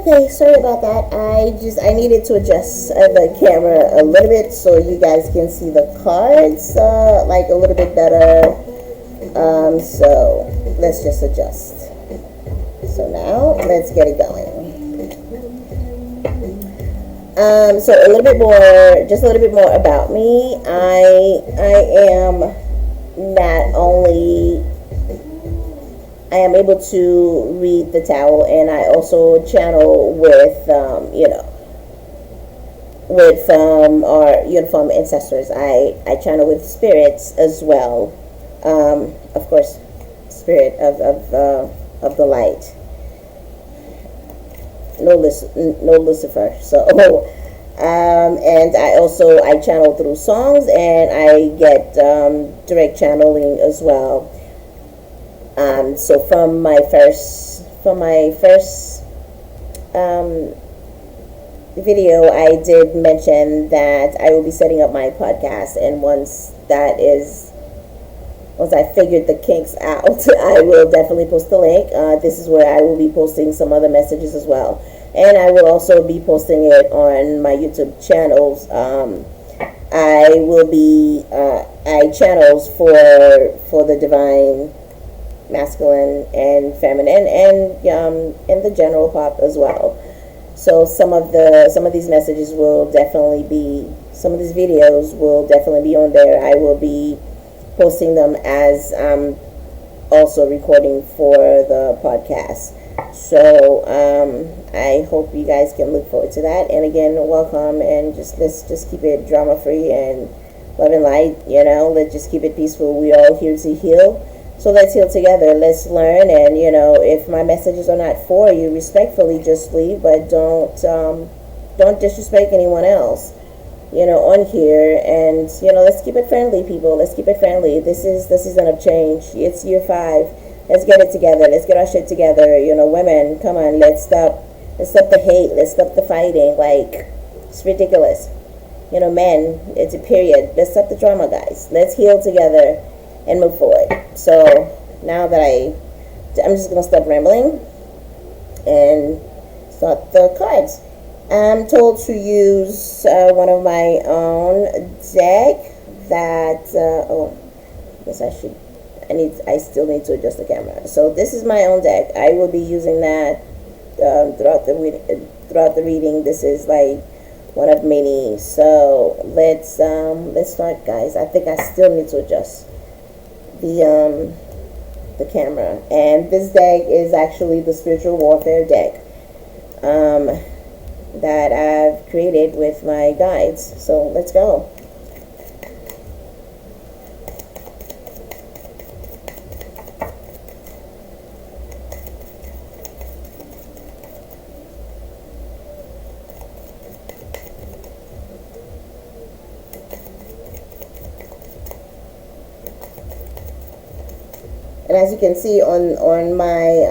Okay, sorry about that. I needed to adjust the camera a little bit so you guys can see the cards like a little bit better. So let's just adjust. So now let's get it going. So a little bit more, just a little bit more about me. I am not only I am able to read the tarot, and I also channel with with our uniform ancestors. I channel with spirits as well. Of course, spirit of the light. No Lucifer. So, and I channel through songs, and I get direct channeling as well. So from my first video, I did mention that I will be setting up my podcast, and once I figured the kinks out, I will definitely post the link. This is where I will be posting some other messages as well. And I will also be posting it on my YouTube channels. I channels for the divine, masculine, and feminine, and the general pop as well. So some of these messages will definitely be, some of these videos will definitely be on there. I will be posting them as also recording for the podcast. So I hope you guys can look forward to that. And again, welcome, and let's just keep it drama free and love and light. Let's just keep it peaceful. We're all here to heal. So let's heal together. Let's learn. And if my messages are not for you, respectfully just leave, but don't disrespect anyone else on here. And let's keep it friendly, people. Let's keep it friendly. This is the season of change. It's year 5. Let's get it together. Let's get our shit together. Women, come on. Let's stop the hate. Let's stop the fighting. Like, it's ridiculous. Men, it's a period. Let's stop the drama, guys. Let's heal together and move forward. So now that I'm just gonna stop rambling and start the cards. I'm told to use one of my own deck that I guess I still need to adjust the camera. So this is my own deck. I will be using that throughout the reading. This is like one of many. So let's start, guys. I think I still need to adjust the camera. And this deck is actually the spiritual warfare deck that I've created with my guides. So let's go. And as you can see on my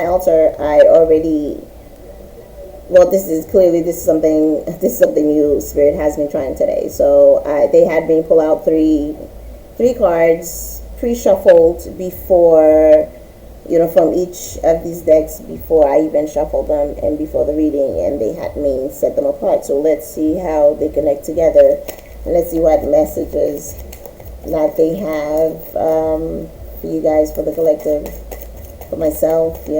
altar, I already, well, this is something new Spirit has me trying today. So they had me pull out three cards pre-shuffled before, from each of these decks before I even shuffled them and before the reading, and they had me set them apart. So let's see how they connect together, and let's see what messages that they have for you guys, for the collective, for myself. We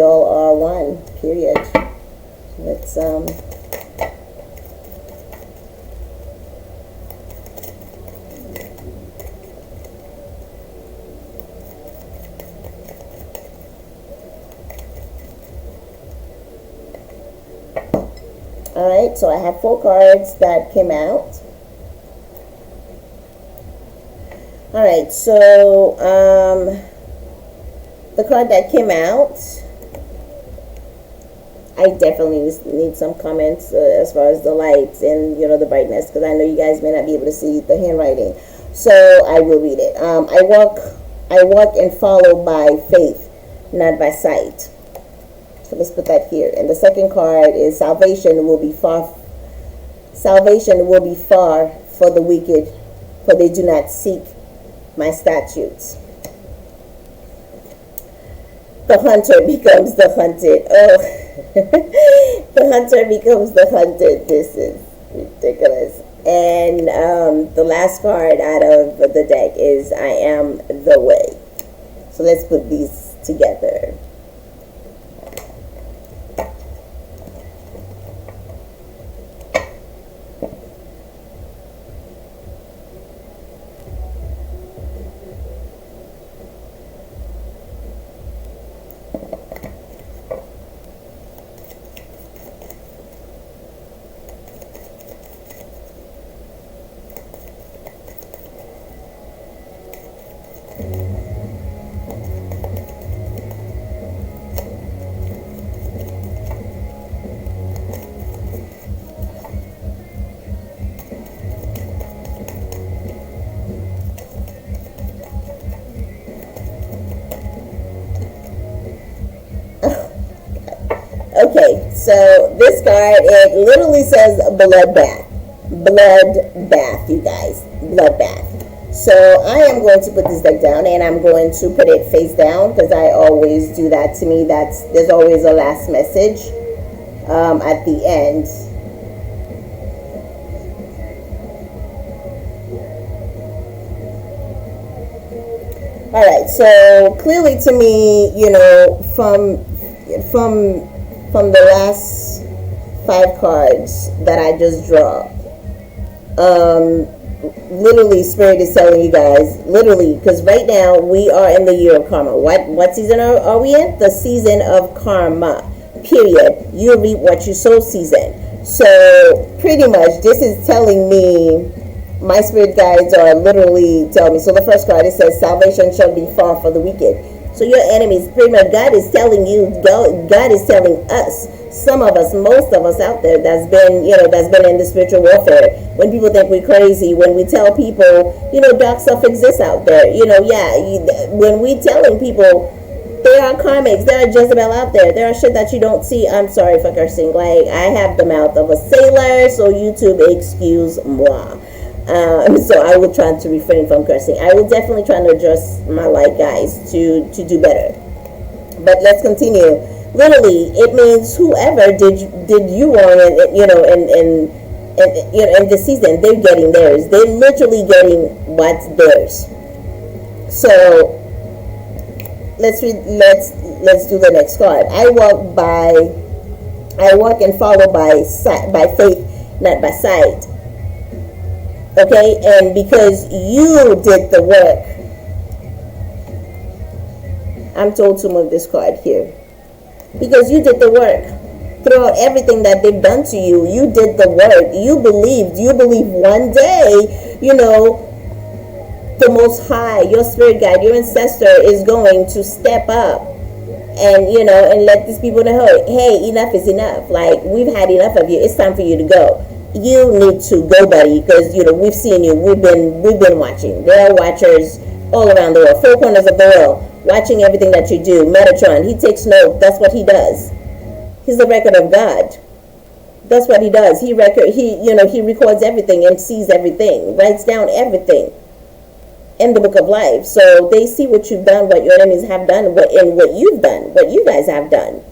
all are one, period. Let's all right, so I have 4 cards that came out. All right, so the card that came out, I definitely need some comments as far as the lights and the brightness, because I know you guys may not be able to see the handwriting. So I will read it. I walk and follow by faith, not by sight. So let's put that here. And the second card is salvation will be far for the wicked, for they do not seek my statutes. The hunter becomes the hunted. Oh, the hunter becomes the hunted. This is ridiculous. And the last card out of the deck is I Am the Way. So let's put these together. Okay, so this card, it literally says bloodbath. Bloodbath, you guys. Bloodbath. So I am going to put this deck down, and I'm going to put it face down because I always do that. To me, there's always a last message at the end. All right, so clearly to me, you know, from the last 5 cards that I just draw, literally Spirit is telling you guys, literally, because right now we are in the year of karma. What season are we in? The season of karma, period. You reap what you sow season. So pretty much this is telling me, my spirit guides are literally telling me. So the first card, it says salvation shall be far for the wicked. So your enemies, pretty much God is telling you, God is telling us, some of us, most of us out there that's been in the spiritual warfare. When people think we're crazy, when we tell people, dark stuff exists out there, when we telling people there are karmics, there are Jezebel out there, there are shit that you don't see. I'm sorry for cursing. Like, I have the mouth of a sailor, so YouTube, excuse moi. So I will try to refrain from cursing. I will definitely try to adjust my light, guys, to do better. But let's continue. Literally, it means whoever did you wrong, in the season, they're getting theirs. They're literally getting what's theirs. So let's do the next card. I walk and follow by faith, not by sight. Okay, and because you did the work, I'm told to move this card here. Because you did the work. Throughout everything that they've done to you, you did the work. You believed one day, the Most High, your spirit guide, your ancestor is going to step up and, and let these people know, hey, enough is enough. Like, we've had enough of you. It's time for you to go. You need to go, buddy, because we've seen you. We've been watching. There are watchers all around the world, 4 corners of the world, watching everything that you do. Metatron, he takes note. That's what he does. He's the record of God. That's what he does. He records everything and sees everything, writes down everything in the book of life. So they see what you've done, what your enemies have done, what you've done, what you guys have done.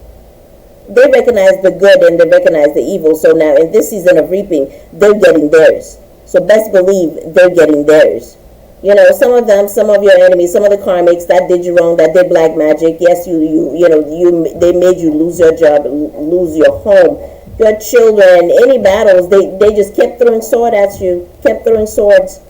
They recognize the good and they recognize the evil. So now in this season of reaping, they're getting theirs. So best believe they're getting theirs. Some of your enemies, some of the karmics that did you wrong, that did black magic. Yes, they made you lose your job, lose your home, your children, any battles. They just kept throwing sword at you, kept throwing swords,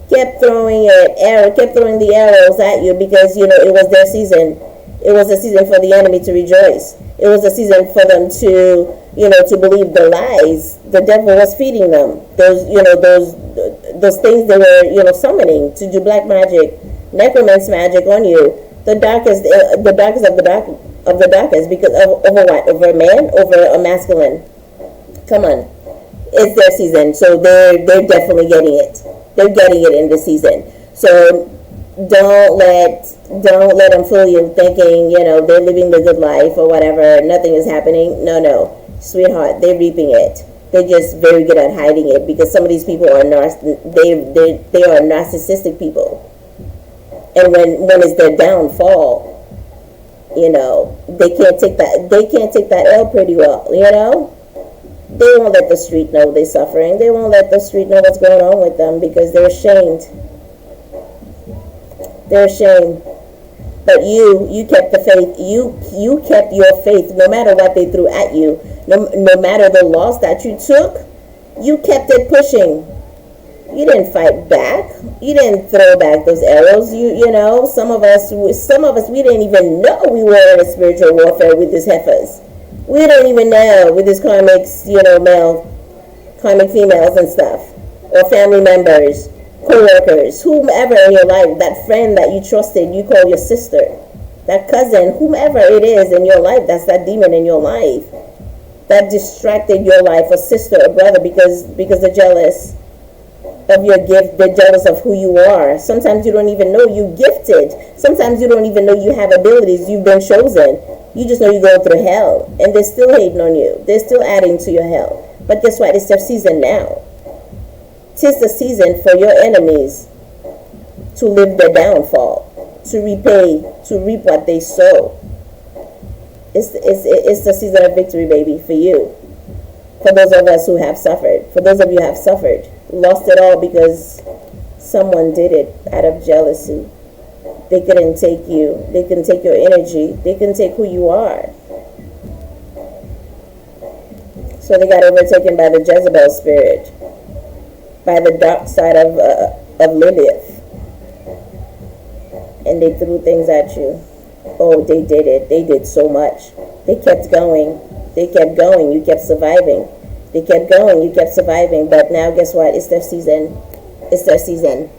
kept throwing the arrows at you because it was their season. It was a season for the enemy to rejoice. It was a season for them to, to believe the lies the devil was feeding them. Those things they were, summoning to do black magic, necromancy magic on you. The darkest of the darkest, because over what? Over a man? Over a masculine? Come on, it's their season, so they're definitely getting it. They're getting it in this season. So don't let them fool you thinking, they're living the good life or whatever. Nothing is happening. No, sweetheart, they're reaping it. They're just very good at hiding it because some of these people are they are narcissistic people. And when it's their downfall, They can't take that L pretty well. They won't let the street know they're suffering. They won't let the street know what's going on with them because they're ashamed. They're ashamed. But you kept the faith. You kept your faith no matter what they threw at you. No matter the loss that you took, you kept it pushing. You didn't fight back. You didn't throw back those arrows. Some of us we didn't even know we were in a spiritual warfare with these heifers. We didn't even know with these karmic, male, karmic females and stuff, or family members, co-workers, whomever in your life, that friend that you trusted, you call your sister, that cousin, whomever it is in your life, that's that demon in your life that distracted your life, a sister, a brother, because they're jealous of your gift, they're jealous of who you are. Sometimes you don't even know you're gifted. Sometimes you don't even know you have abilities, you've been chosen. You just know you're going through hell, and they're still hating on you. They're still adding to your hell. But guess what? It's their season now. 'Tis the season for your enemies to live their downfall, to reap what they sow. It's the season of victory, baby, for you. For those of us who have suffered. For those of you who have suffered. Lost it all because someone did it out of jealousy. They couldn't take you. They couldn't take your energy. They couldn't take who you are. So they got overtaken by the Jezebel spirit, by the dark side of Lilith, and they threw things at you. Oh, they did it. They did so much. They kept going. They kept going. You kept surviving. They kept going. You kept surviving. But now, guess what? It's their season. It's their season.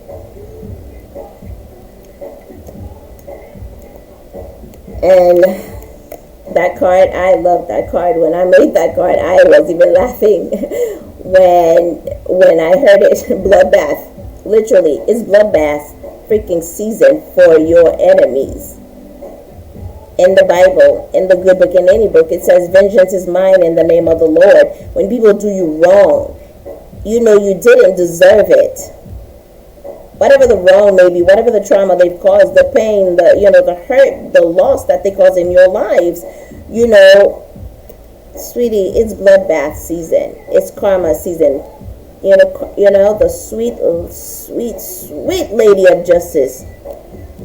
And that card, I love that card. When I made that card, I was even laughing when I heard it. Bloodbath. Literally, it's bloodbath freaking season for your enemies. In the Bible, in the good book, in any book, it says, vengeance is mine in the name of the Lord. When people do you wrong, you didn't deserve it. Whatever the wrong may be, whatever the trauma they've caused, the pain, the hurt, the loss that they cause in your lives, sweetie, it's bloodbath season. It's karma season. The sweet, sweet, sweet Lady of Justice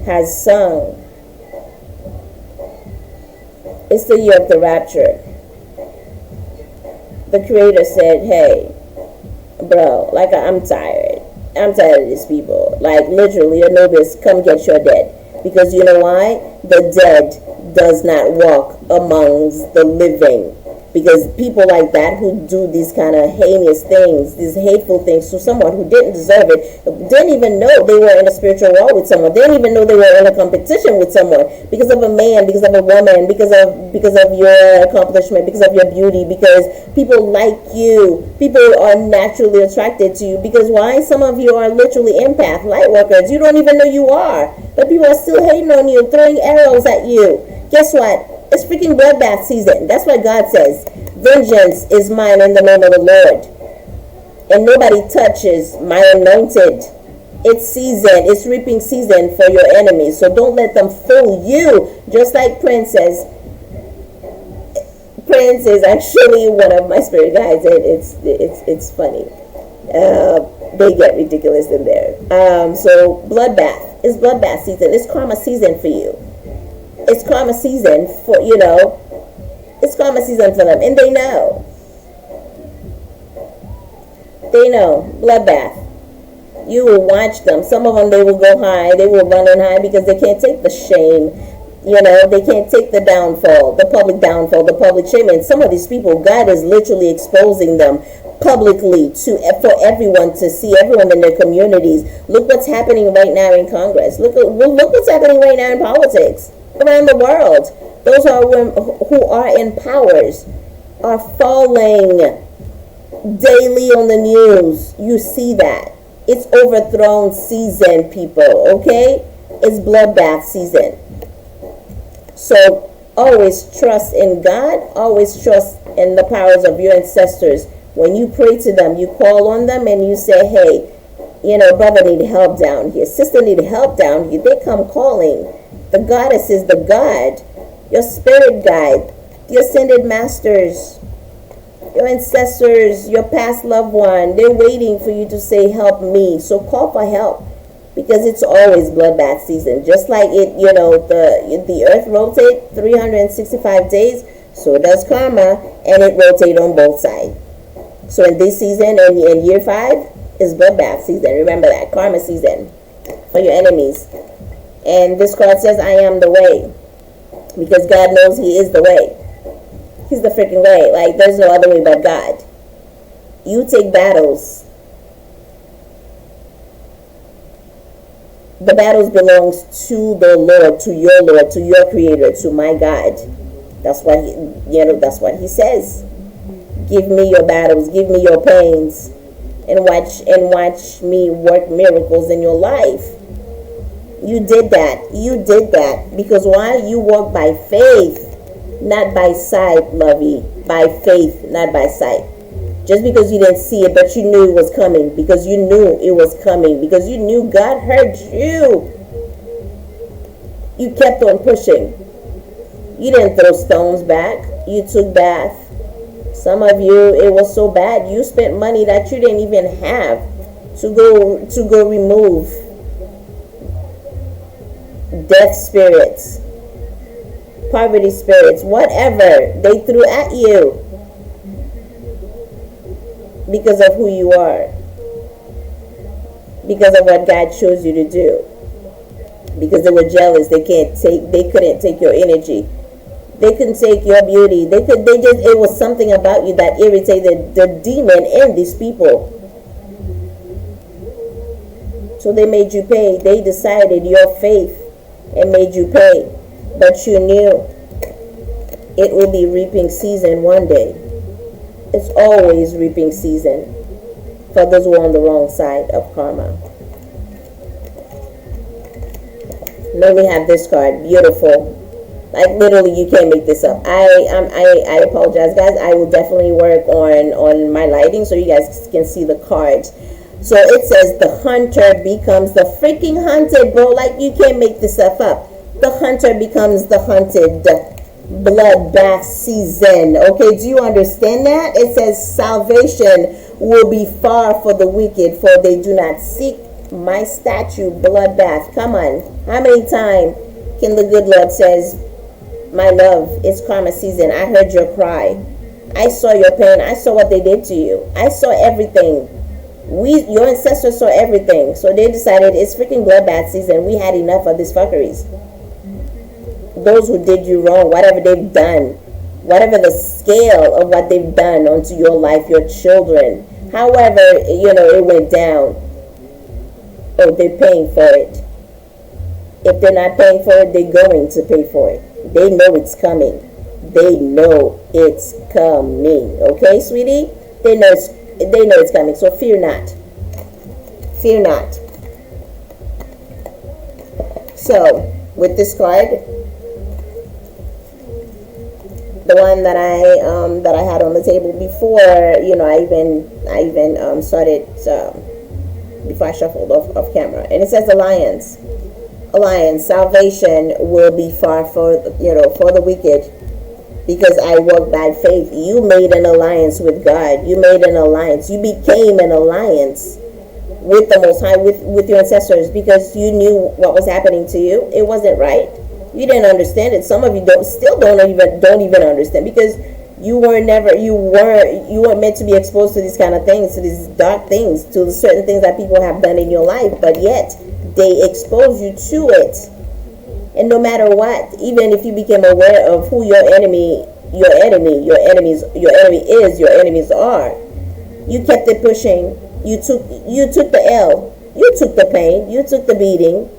has sung. It's the year of the rapture. The Creator said, hey, bro, I'm tired. I'm tired of these people. Literally, Anubis, come get your dead. Because you know why? The dead does not walk amongst the living. Because people like that who do these kind of heinous things, these hateful things to someone who didn't deserve it, didn't even know they were in a spiritual war with someone, didn't even know they were in a competition with someone because of a man, because of a woman, because of your accomplishment, because of your beauty, because people like you, people are naturally attracted to you. Because why? Some of you are literally empath, light workers. You don't even know you are, but people are still hating on you, throwing arrows at you. Guess what? It's freaking bloodbath season. That's why God says, vengeance is mine in the name of the Lord. And nobody touches my anointed. It's season. It's reaping season for your enemies. So don't let them fool you. Just like Prince says. Prince is actually one of my spirit guides. It's funny. They get ridiculous in there. So bloodbath. It's bloodbath season. It's karma season for you. It's karma season for, it's karma season for them. And they know. They know. Bloodbath. You will watch them. Some of them, they will go high. They will run on high because they can't take the shame. They can't take the downfall, the public shame. And some of these people, God is literally exposing them publicly for everyone to see, everyone in their communities. Look what's happening right now in Congress. Look what's happening right now in politics. Around the world, those who are in powers are falling daily on the news. You see that. It's overthrown season, people, okay? It's bloodbath season. So always trust in God. Always trust in the powers of your ancestors. When you pray to them, you call on them and you say, hey, brother need help down here. Sister need help down here. They come calling. The goddess is the God your spirit guide, your ascended masters, your ancestors, your past loved one. They're waiting for you to say, help me. So call for help, because it's always bloodbath season. Just like the earth rotates 365 days, so does karma, and it rotates on both sides. So in this season, in year 5, is bloodbath season. Remember that. Karma season for your enemies. And this card says, I am the way. Because God knows He is the way. He's the freaking way. Like, there's no other way but God. You take battles. The battles belongs to the Lord, to your Creator, to my God. That's what that's what He says. Give me your battles, give me your pains, and watch me work miracles in your life. You did that because why? You walk by faith, not by sight, lovey. By faith, not by sight. Just because you didn't see it, but you knew it was coming, because you knew it was coming, because you knew God heard you. You kept on pushing. You didn't throw stones back. You took bath. Some of you, it was so bad, you spent money that you didn't even have to go remove death spirits, poverty spirits, whatever they threw at you, because of who you are, because of what God chose you to do, because they were jealous. They couldn't take your energy. They couldn't take your beauty. It was something about you that irritated the demon in these people. So they made you pay. They decided your faith and made you pay. But you knew it will be reaping season one day. It's always reaping season for those who are on the wrong side of karma. Then we have this card. Beautiful. Like, literally, you can't make this up. I apologize, guys. I will definitely work on my lighting so you guys can see the cards. So it says the hunter becomes the freaking hunted, bro. Like, you can't make this stuff up. The hunter becomes the hunted. Bloodbath season. Okay, do you understand that? It says salvation will be far for the wicked, for they do not seek my statue. Bloodbath. Come on. How many times can the good Lord says, my love, it's karma season. I heard your cry. I saw your pain. I saw what they did to you. I saw everything. Your ancestors saw everything. So they decided it's freaking bloodbath season. We had enough of these fuckeries. Those who did you wrong, whatever they've done, whatever the scale of what they've done onto your life, your children, however, it went down. Oh, they're paying for it. If they're not paying for it, they're going to pay for it. They know it's coming. They know it's coming. Okay, sweetie? They know it's coming. So fear not. Fear not. So, with this card, the one that I had on the table before, I even started before I shuffled off camera, and it says alliance. Salvation will be far for the wicked, because I walk by faith. You made an alliance with God. You made an alliance. You became an alliance with the Most High, with your ancestors, because you knew what was happening to you. It wasn't right. You didn't understand it. Some of you don't even understand, because you weren't meant to be exposed to these kind of things, to these dark things, to certain things that people have done in your life, but yet they expose you to it. And no matter what, even if you became aware of who your enemies are, you kept it pushing. You took the L. You took the pain. You took the beating.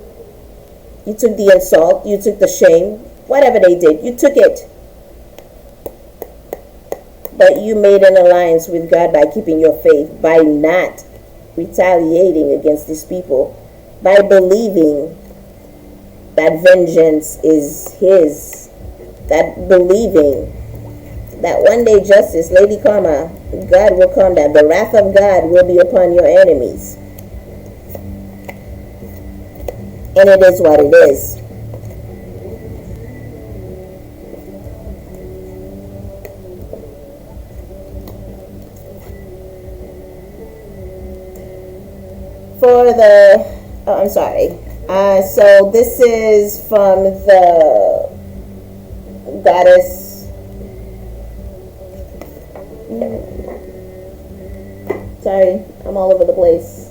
You took the insult. You took the shame. Whatever they did, you took it. But you made an alliance with God by keeping your faith, by not retaliating against these people, by believing that vengeance is His, that believing that one day justice, Lady Karma, God will come, that the wrath of God will be upon your enemies. And it is what it is. I'm sorry. So this is from the goddess. Sorry, I'm all over the place.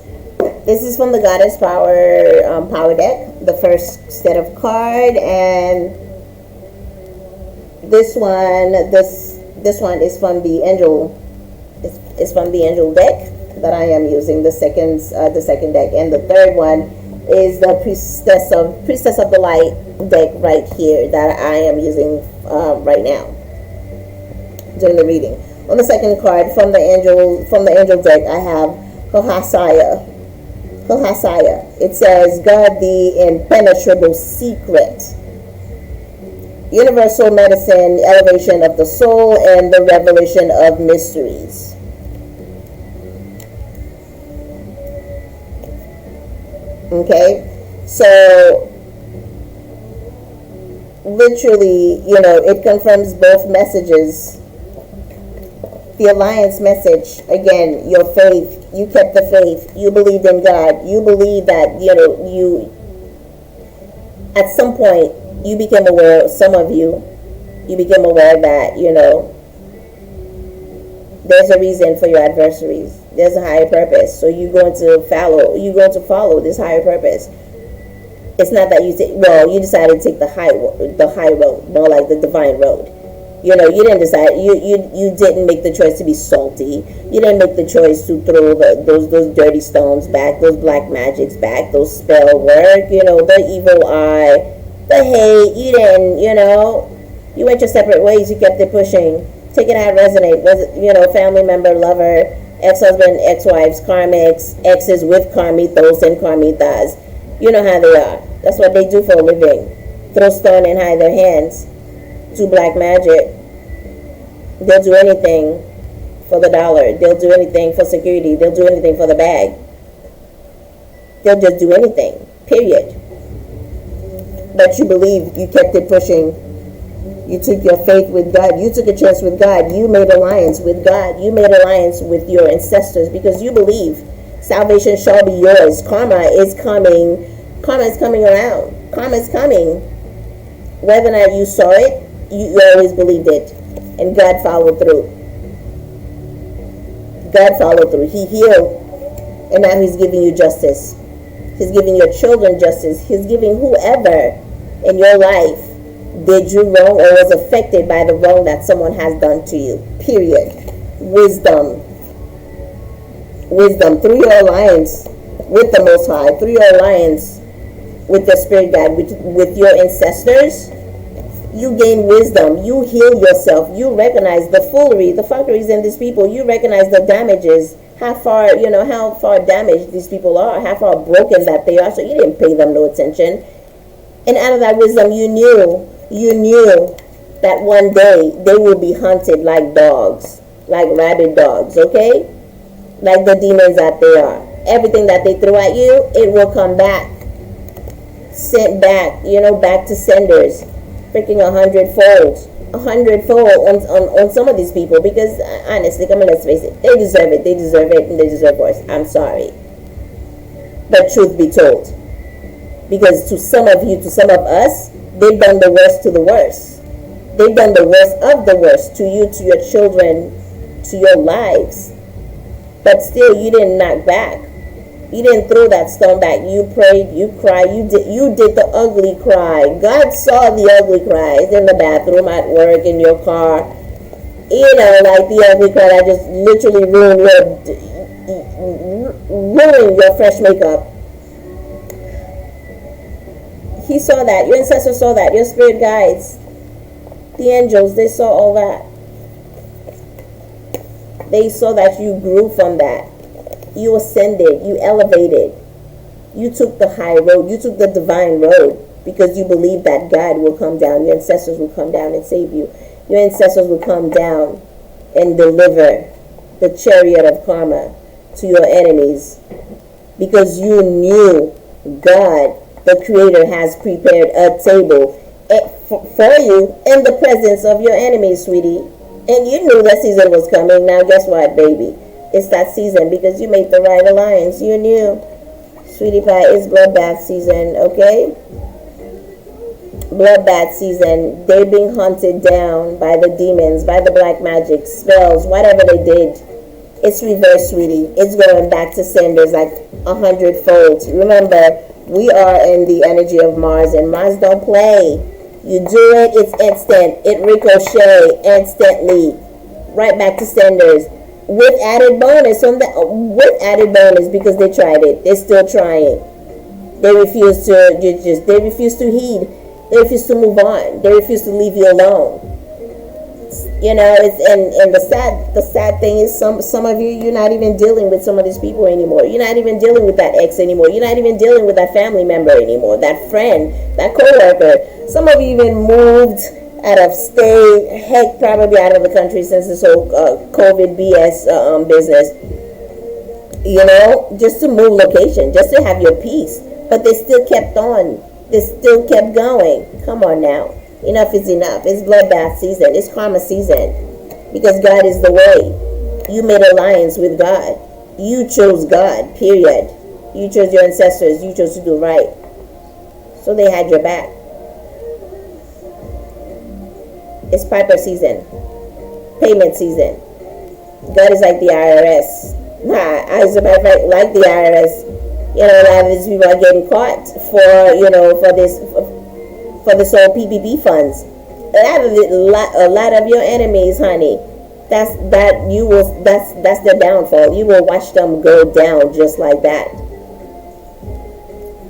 This is from the Goddess Power deck, the first set of card, and this one is from the angel. It's from the angel deck that I am using, the second deck, and the third one is the priestess of the light deck right here that I am using right now during the reading. On the second card from the angel deck, I have Kohasaya. It says, God, the impenetrable secret, universal medicine, elevation of the soul, and the revelation of mysteries. Okay, so literally, it confirms both messages. The alliance message, again, your faith, you kept the faith, you believed in God, you believe that, you, at some point, you became aware, some of you became aware that, there's a reason for your adversaries. There's a higher purpose. So you're going to follow this higher purpose. It's not that you decided to take the high road, more like the divine road. You didn't decide. You didn't make the choice to be salty. You didn't make the choice to throw those dirty stones back, those black magics back, those spell work. The evil eye, the hate. You didn't. You went your separate ways. You kept it pushing. Take it out, resonate. Was it family member, lover, ex-husband, ex-wives, karmics, exes with karmitos and karmitas. You know how they are. That's what they do for a living. Throw stone and hide their hands. Do black magic. They'll do anything for the dollar. They'll do anything for security. They'll do anything for the bag. They'll just do anything, period. But you believed, you kept it pushing. You took your faith with God. You took a chance with God. You made alliance with God. You made alliance with your ancestors because you believe salvation shall be yours. Karma is coming. Karma is coming around. Karma is coming. Whether or not you saw it, you always believed it, and God followed through. God followed through. He healed, and now He's giving you justice. He's giving your children justice. He's giving whoever in your life did you wrong or was affected by the wrong that someone has done to you. Period. Wisdom through your alliance with the Most High, through your alliance with the Spirit God, with your ancestors. You gain wisdom. You heal yourself. You recognize the foolery, the fuckeries in these people. You recognize the damages, how far damaged these people are, how far broken that they are. So you didn't pay them no attention. And out of that wisdom, you knew that one day they will be hunted like dogs, like rabid dogs, okay? Like the demons that they are. Everything that they throw at you, it will come back. Sent back, back to senders. Freaking 100-fold on some of these people, because honestly, come on, let's face it, they deserve it, and they deserve worse. I'm sorry, but truth be told, because to some of us, they've done the worst to the worst. They've done the worst of the worst to you, to your children, to your lives, but still you didn't knock back. You didn't throw that stone back. You prayed, you cried, you did the ugly cry. God saw the ugly cries in the bathroom, at work, in your car. Like the ugly cry that just literally ruined your fresh makeup. He saw that. Your ancestors saw that. Your spirit guides, the angels, they saw all that. They saw that you grew from that. You ascended, you elevated, you took the high road, you took the divine road, because you believe that God will come down, your ancestors will come down and save you. Your ancestors will come down and deliver the chariot of karma to your enemies, because you knew God, the Creator, has prepared a table for you in the presence of your enemies, sweetie. And you knew that season was coming. Now guess what, baby? It's that season because you made the right alliance. You knew. Sweetie pie, it's bloodbath season, okay? Bloodbath season. They're being hunted down by the demons, by the black magic, spells, whatever they did. It's reverse, sweetie. It's going back to senders like 100-fold. Remember, we are in the energy of Mars, and Mars don't play. You do it, it's instant. It ricochet instantly. Right back to senders. With added bonus because they tried it. They're still trying. They refuse to they refuse to heed. They refuse to move on. They refuse to leave you alone. You know, it's and the sad thing is some of you, you're not even dealing with some of these people anymore. You're not even dealing with that ex anymore. You're not even dealing with that family member anymore, that friend, that coworker. Some of you even moved out of state, heck, probably out of the country since this whole COVID BS business. You know, just to move location, just to have your peace. But they still kept on. They still kept going. Come on now. Enough is enough. It's bloodbath season. It's karma season. Because God is the way. You made alliance with God. You chose God, period. You chose your ancestors. You chose to do right. So they had your back. It's Piper season. Payment season. God is like the IRS. As a matter of fact, like the IRS. You know, a lot of these people are getting caught for, you know, for this whole PPP funds. A lot of your enemies, honey, that's their downfall. You will watch them go down just like that.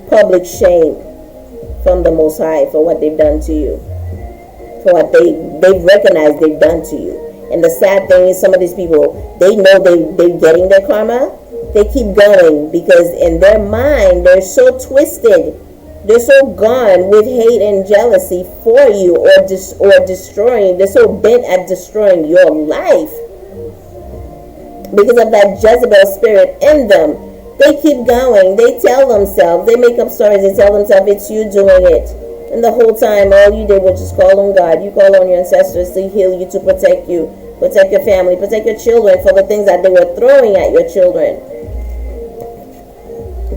Public shame from the Most High for what they've done to you, for what they've recognized they've done to you. And the sad thing is, some of these people, they know they're getting their karma. They keep going because in their mind they're so twisted. They're so gone with hate and jealousy for you, or destroying. They're so bent at destroying your life because of that Jezebel spirit in them. They keep going. They tell themselves. They make up stories. They tell themselves it's you doing it. And the whole time, all you did was just call on God. You call on your ancestors to heal you, to protect you, protect your family, protect your children for the things that they were throwing at your children.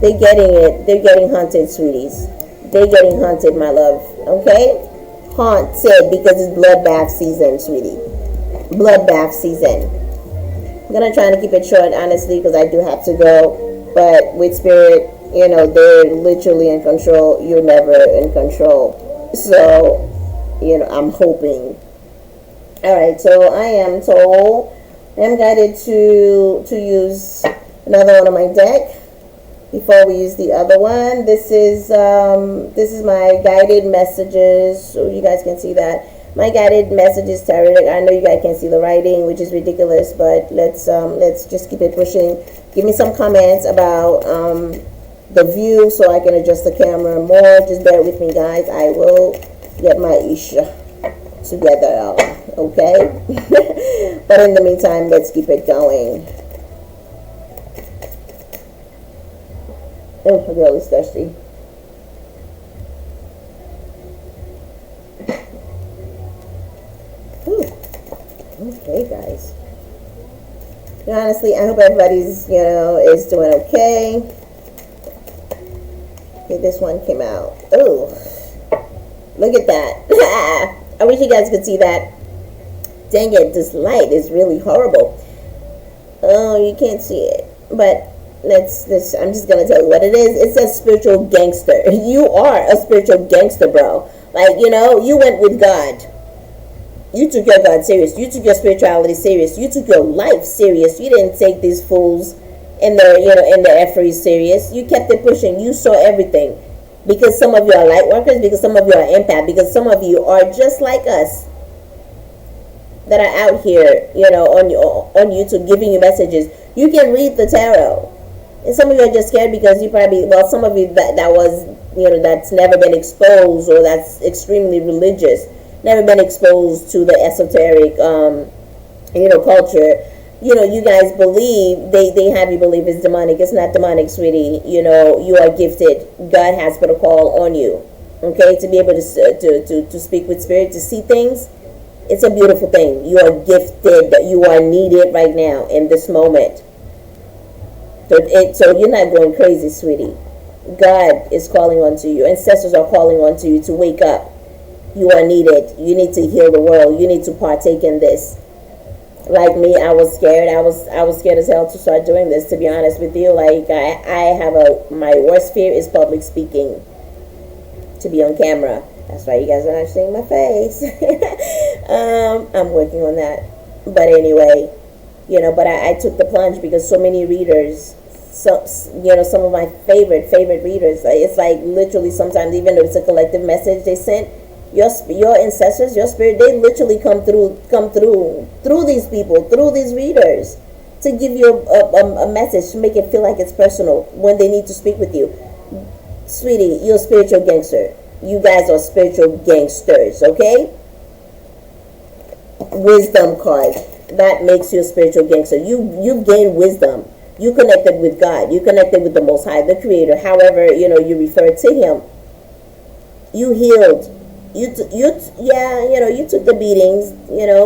They're getting it. They're getting hunted, sweeties. They're getting hunted, my love. Okay? Haunted because it's bloodbath season, sweetie. Bloodbath season. I'm going to try to keep it short, honestly, because I do have to go. But with spirit, you know, they're literally in control. You're never in control. So, you know, I'm hoping. All right, so I am told, I'm guided to use another one of my deck. Before we use the other one, this is my guided messages, so you guys can see that. My guided messages tarot. I know you guys can see the writing, which is ridiculous, but let's just keep it pushing. Give me some comments about the view so I can adjust the camera more. Just bear with me, guys. I will get my Isha together, okay? But in the meantime, let's keep it going. Oh, my girl is thirsty. Okay, guys. Honestly, I hope everybody's, you know, is doing okay. Okay, this one came out. Oh, look at that. I wish you guys could see that. Dang it, this light is really horrible. Oh, you can't see it. But I'm just gonna tell you what it is. It's a spiritual gangster. You are a spiritual gangster, bro. Like, you know, you went with God. You took your God serious. You took your spirituality serious. You took your life serious. You didn't take these fools in their, you know, in their efforts serious. You kept it pushing. You saw everything. Because some of you are light workers, because some of you are empath, because some of you are just like us that are out here, you know, on YouTube giving you messages. You can read the tarot. And some of you are just scared because you probably, well, some of you that was, you know, that's never been exposed, or that's extremely religious, never been exposed to the esoteric, you know, culture. You know, you guys believe, they have you believe it's demonic. It's not demonic, sweetie. You know, you are gifted. God has put a call on you, okay, to be able to speak with spirit, to see things. It's a beautiful thing. You are gifted. You are needed right now in this moment. So you're not going crazy, sweetie. God is calling onto you. Ancestors are calling onto you to wake up. You are needed. You need to heal the world. You need to partake in this. Like me, I was scared. I was scared as hell to start doing this, to be honest with you. Like I have my worst fear is public speaking. To be on camera. That's why you guys are not seeing my face. I'm working on that. But anyway, but I took the plunge because so many readers, some of my favorite readers, it's like literally sometimes, even though it's a collective message they sent, your ancestors, your spirit, they literally come through these people, through these readers, to give you a message, to make it feel like it's personal when they need to speak with you. Sweetie, you're a spiritual gangster. You guys are spiritual gangsters, okay? Wisdom card. That makes you a spiritual gangster. You've gained wisdom. You connected with God. You connected with the Most High, the Creator. However, you refer to Him. You healed. You took the beatings.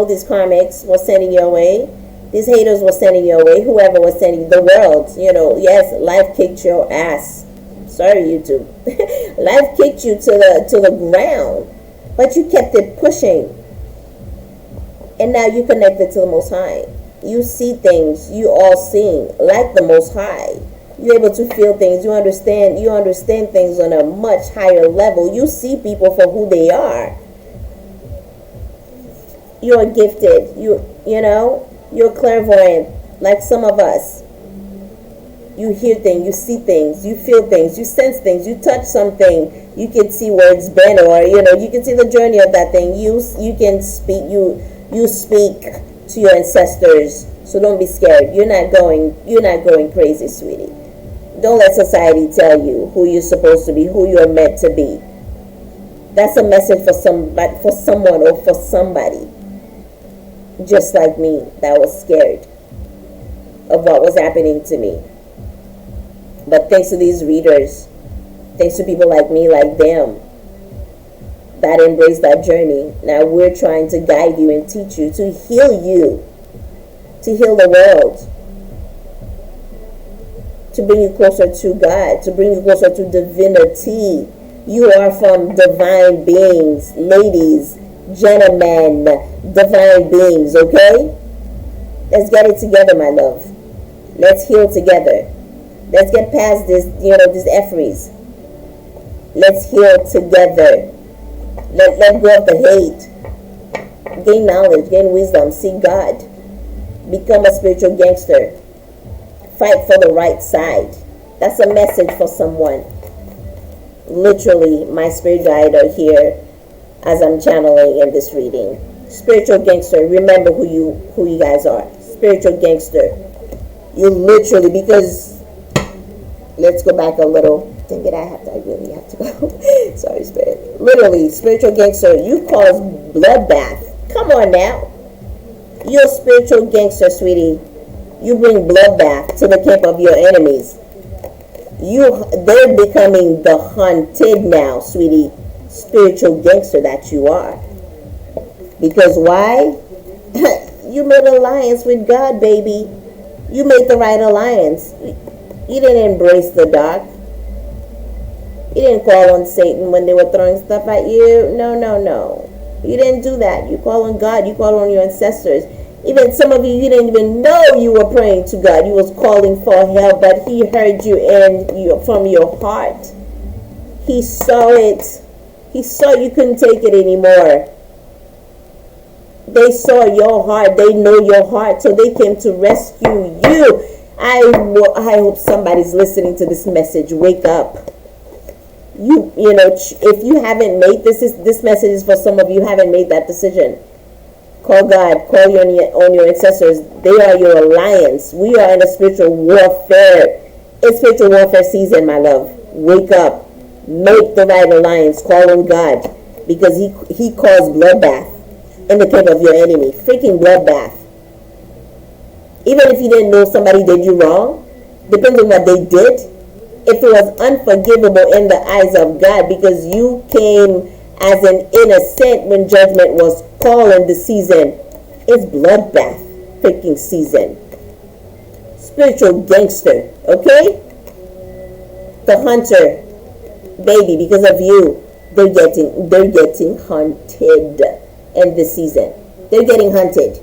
These karmics were sending your way. These haters were sending your way. Whoever was sending the world. Yes, life kicked your ass. Sorry, YouTube. Life kicked you to the ground, but you kept it pushing. And now you connected to the Most High. You see things, you all seeing like the Most High. You're able to feel things. You understand things on a much higher level. You see people for who they are. You're gifted. You're clairvoyant, like some of us. You hear things, you see things, you feel things, you sense things, you touch something, you can see where it's been, or you can see the journey of that thing. You can speak, you speak to your ancestors. So don't be scared. You're not going crazy, sweetie. Don't let society tell you who you're supposed to be, who you're meant to be. That's a message for someone or for somebody just like me that was scared of what was happening to me. But thanks to these readers, thanks to people like me, like them, that embrace that journey, now we're trying to guide you and teach you, to heal the world, to bring you closer to God, to bring you closer to divinity. You are from divine beings, ladies, gentlemen, divine beings, okay? Let's get it together, my love. Let's heal together. Let's get past this, these efferys. Let's heal together. Let go of the hate. Gain knowledge, gain wisdom, see God. Become a spiritual gangster. Fight for the right side. That's a message for someone. Literally, my spirit guide are here as I'm channeling in this reading. Spiritual gangster, remember who you guys are. Spiritual gangster. You literally, because let's go back a little. Dang it, I really have to go. Sorry, spirit. Literally, spiritual gangster, you cause bloodbath. Come on now. You're a spiritual gangster, sweetie. You bring bloodbath to the camp of your enemies. They're becoming the hunted now, sweetie. Spiritual gangster that you are. Because why? You made an alliance with God, baby. You made the right alliance. You didn't embrace the dark. You didn't call on Satan when they were throwing stuff at you. No. You didn't do that. You call on God. You call on your ancestors. Even some of you didn't even know you were praying to God. You was calling for help, but He heard you from your heart. He saw it. He saw you couldn't take it anymore. They saw your heart. They know your heart, so they came to rescue you. I hope somebody's listening to this message. Wake up. If you haven't made this message is for some of you who haven't made that decision. Call God. Call on your ancestors. They are your alliance. We are in a spiritual warfare. It's spiritual warfare season, my love. Wake up. Make the right alliance. Call on God, because He caused bloodbath in the camp of your enemy. Freaking bloodbath. Even if you didn't know somebody did you wrong, depends on what they did. If it was unforgivable in the eyes of God, because you came as an innocent when judgment was called in the season, it's bloodbath freaking season. Spiritual gangster, okay? The hunter, baby, because of you, they're getting hunted in this season. They're getting hunted.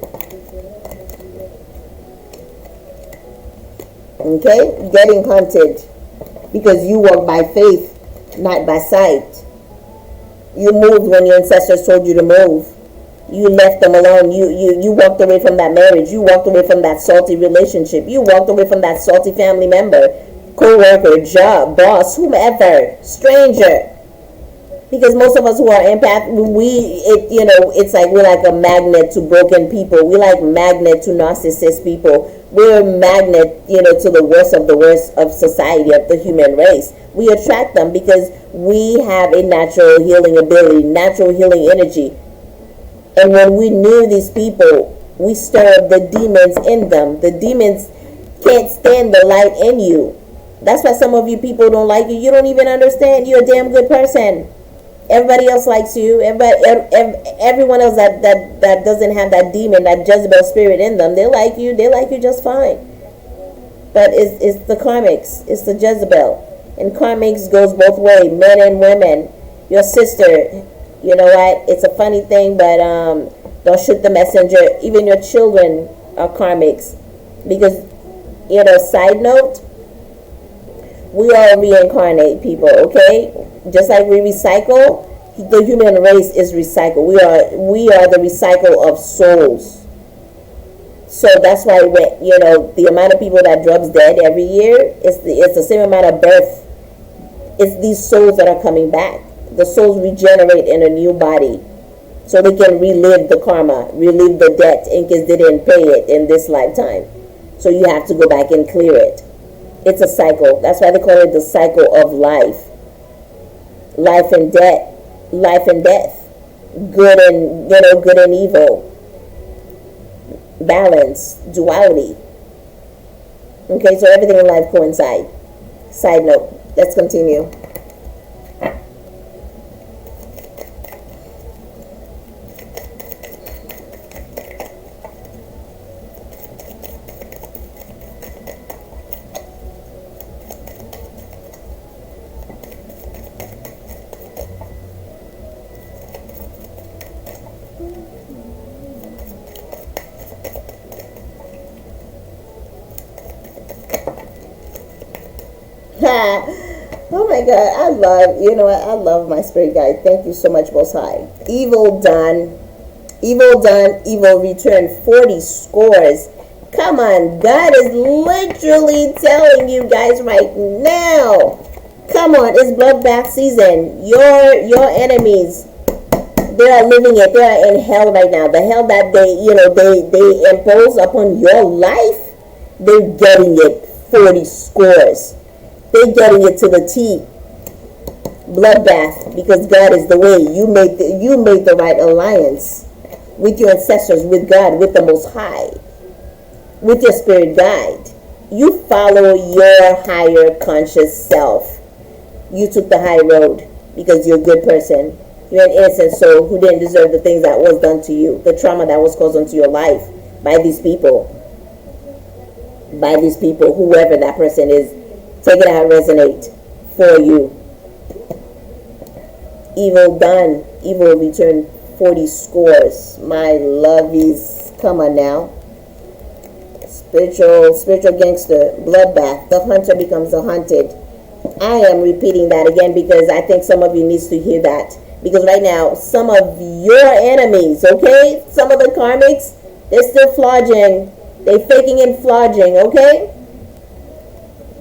Okay? Getting hunted. Because you walk by faith, not by sight. You moved when your ancestors told you to move. You left them alone. You walked away from that marriage. You walked away from that salty relationship. You walked away from that salty family member, co-worker, job, boss, whomever, stranger. Because most of us who are empath, it's like we're like a magnet to broken people. We like magnet to narcissist people. We're a magnet, to the worst of society, of the human race. We attract them because we have a natural healing ability, natural healing energy. And when we knew these people, we stir up the demons in them. The demons can't stand the light in you. That's why some of you people don't like you. You don't even understand. You're a damn good person. Everybody else likes you. Everyone else that doesn't have that demon, that Jezebel spirit in them, they like you. They like you just fine. But it's the karmics. It's the Jezebel. And karmics goes both ways, men and women. Your sister, you know what? It's a funny thing, but don't shoot the messenger. Even your children are karmics. Because, side note, we all reincarnate people, okay? Just like we recycle, the human race is recycled. We are the recycle of souls. So that's why the amount of people that drops dead every year is the same amount of birth. It's these souls that are coming back. The souls regenerate in a new body, so they can relive the karma, relive the debt in case they didn't pay it in this lifetime. So you have to go back and clear it. It's a cycle. That's why they call it the cycle of life. Life and death. Life and death. Good and evil. Balance. Duality. Okay, so everything in life coincides. Side note. Let's continue. Oh my God, I love my spirit guide. Thank you so much, Most High. Evil done, evil return, 40 scores. Come on, God is literally telling you guys right now. Come on, it's bloodbath season. Your enemies, they are living it. They are in hell right now. The hell that they impose upon your life, they're getting it 40 scores. They're getting it to the T. Bloodbath, because God is the way. You made the right alliance with your ancestors, with God, with the Most High, with your spirit guide. You follow your higher conscious self. You took the high road because you're a good person. You're an innocent soul who didn't deserve the things that was done to you, the trauma that was caused onto your life by these people. By these people, whoever that person is. Take it out, resonate for you. Evil done, evil return, 40 scores. My lovies, come on now. Spiritual gangster, bloodbath. The hunter becomes the hunted. I am repeating that again because I think some of you needs to hear that. Because right now, some of your enemies, okay? Some of the karmics, they're still flogging. They're faking and flogging, okay?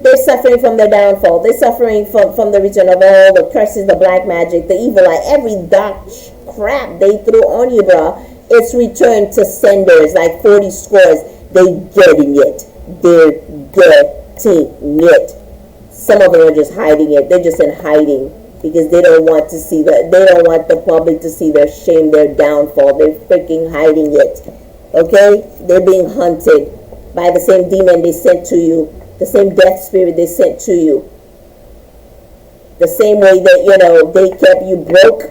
They're suffering from their downfall. They're suffering from the return of all the curses, the black magic, the evil eye, every dark crap they threw on you, bro. It's returned to senders, like 40 scores. They're getting it. They're getting it. Some of them are just hiding it. They're just in hiding because they don't want to see they don't want the public to see their shame, their downfall. They're freaking hiding it. Okay? They're being hunted by the same demon they sent to you. The same death spirit they sent to you. The same way that, they kept you broke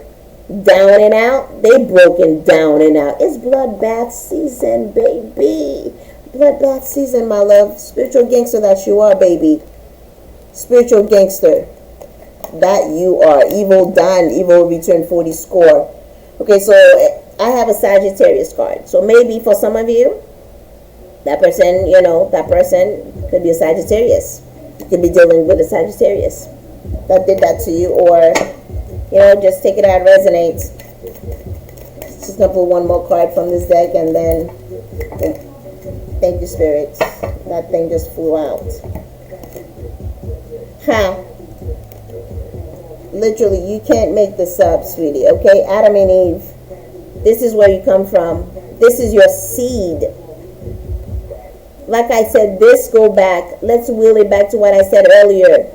down and out. They broken down and out. It's bloodbath season, baby. Bloodbath season, my love. Spiritual gangster that you are, baby. Spiritual gangster. That you are. Evil done. Evil return 40 score. Okay, so I have a Sagittarius card. So maybe for some of you, that person, that person could be a Sagittarius. You could be dealing with a Sagittarius that did that to you, or, just take it as resonates. Just gonna pull one more card from this deck, and then, thank you, Spirit. That thing just flew out. Literally, you can't make this up, sweetie, okay? Adam and Eve, this is where you come from. This is your seed. Like I said, let's wheel it back to what I said earlier.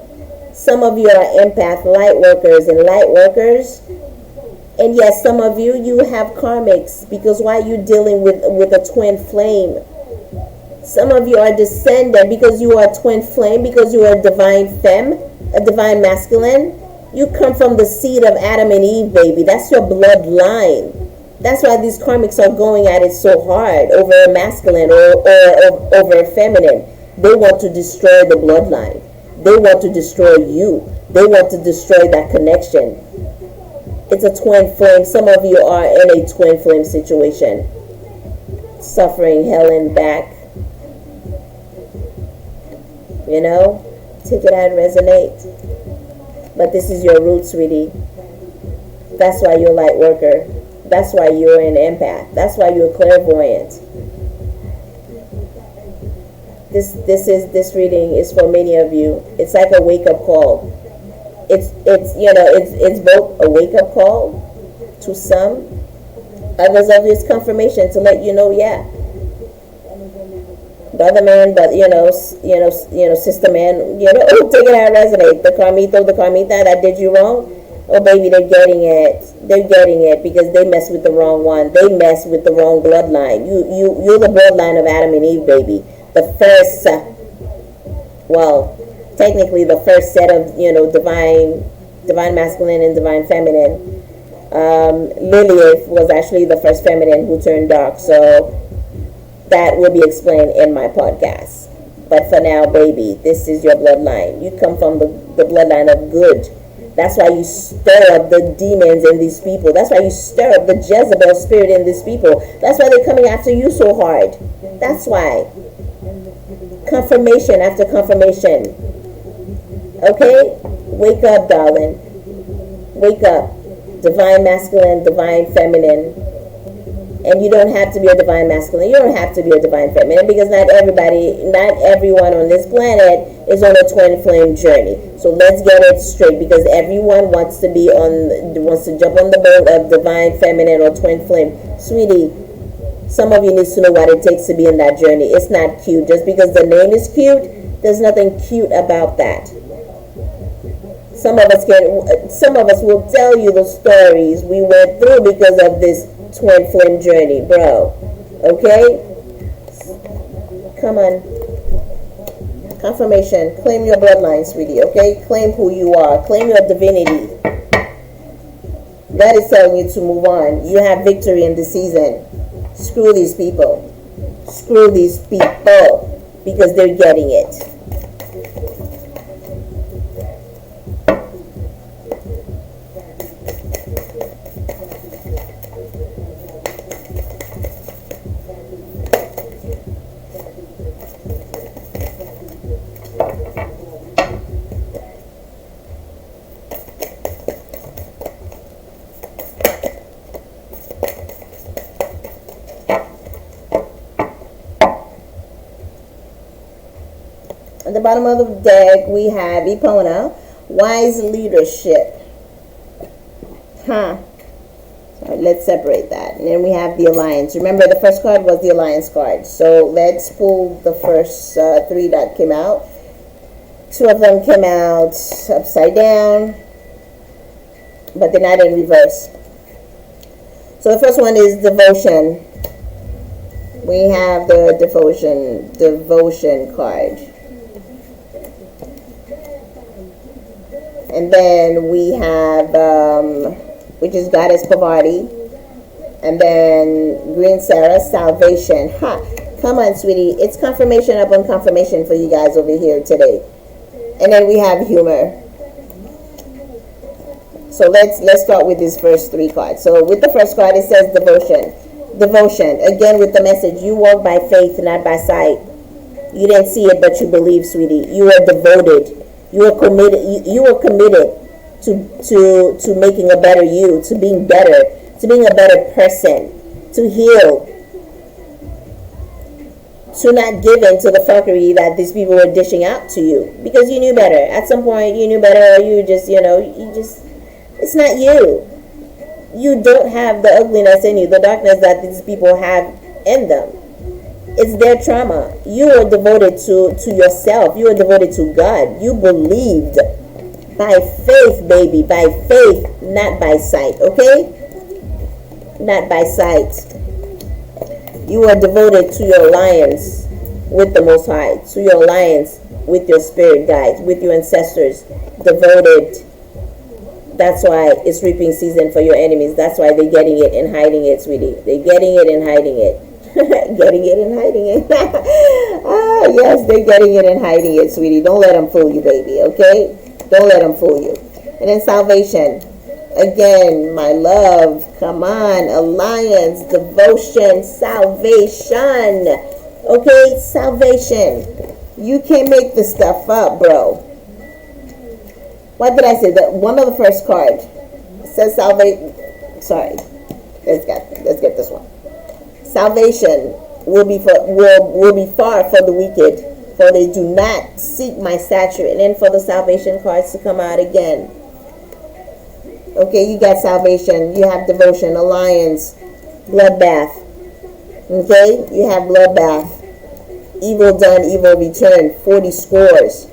Some of you are empath, light workers, and light workers. And yes, some of you have karmics, because why are you dealing with a twin flame? Some of you are descended because you are a twin flame, because you are a divine femme, a divine masculine. You come from the seed of Adam and Eve, baby. That's your bloodline. That's why these karmics are going at it so hard over a masculine or over a feminine. They want to destroy the bloodline. They want to destroy you. They want to destroy that connection. It's a twin flame. Some of you are in a twin flame situation. Suffering hell and back. Take it out and resonate. But this is your root, sweetie. That's why you're a light worker. That's why you're an empath. That's why you're clairvoyant. This reading is for many of you. It's like a wake-up call. It's both a wake-up call to some. Others of you, it's confirmation to let you know, yeah. The other man, but sister man, take it out, resonate. The Carmita that did you wrong. Oh baby, they're getting it. They're getting it because they mess with the wrong one. They mess with the wrong bloodline. You're the bloodline of Adam and Eve, baby. The first, technically the first set of divine masculine and divine feminine. Lilith was actually the first feminine who turned dark. So that will be explained in my podcast. But for now, baby, this is your bloodline. You come from the bloodline of good. That's why you stir up the demons in these people. That's why you stir up the Jezebel spirit in these people. That's why they're coming after you so hard. That's why. Confirmation after confirmation. Okay? Wake up, darling. Wake up. Divine masculine, divine feminine. And you don't have to be a divine masculine. You don't have to be a divine feminine, because not everyone on this planet is on a twin flame journey. So let's get it straight, because everyone wants to jump on the boat of divine feminine or twin flame. Sweetie, some of you need to know what it takes to be in that journey. It's not cute. Just because the name is cute, there's nothing cute about that. Some of us will tell you the stories we went through because of this twin flame journey, bro. Okay? Come on. Confirmation. Claim your bloodline, sweetie. Okay? Claim who you are. Claim your divinity. God is telling you to move on. You have victory in this season. Screw these people. Screw these people, because they're getting it. At the bottom of the deck, we have Epona, wise leadership. So let's separate that. And then we have the alliance. Remember, the first card was the alliance card. So let's pull the first three that came out. Two of them came out upside down, but they're not in reverse. So the first one is devotion. We have the devotion card. And then we have, which is Goddess Parvati. And then Green Sarah, salvation. Come on, sweetie. It's confirmation upon confirmation for you guys over here today. And then we have humor. So let's start with these first three cards. So with the first card, it says devotion. Devotion. Again, with the message, you walk by faith, not by sight. You didn't see it, but you believe, sweetie. You are devoted. You are committed. You are committed to making a better you, to being better, to being a better person, to heal, to not give in to the fuckery that these people were dishing out to you, because you knew better. At some point, you knew better, or you just, it's not you. You don't have the ugliness in you, the darkness that these people have in them. It's their trauma. You are devoted to yourself. You are devoted to God. You believed by faith, baby, by faith, not by sight, okay? Not by sight. You are devoted to your alliance with the Most High, to your alliance with your spirit guides, with your ancestors. Devoted. That's why it's reaping season for your enemies. That's why they're getting it and hiding it, sweetie. They're getting it and hiding it. Getting it and hiding it. Yes, they're getting it and hiding it, sweetie. Don't let them fool you, baby, okay? Don't let them fool you. And then salvation. Again, my love. Come on. Alliance, devotion, salvation. Okay? Salvation. You can't make this stuff up, bro. What did I say? One of the first cards says salvation. Sorry. Let's get this one. Salvation will be far for the wicked, for they do not seek my statute. And then for the salvation cards to come out again. Okay, you got salvation, you have devotion, alliance, bloodbath. Okay, you have bloodbath. Evil done, evil return, 40 scores.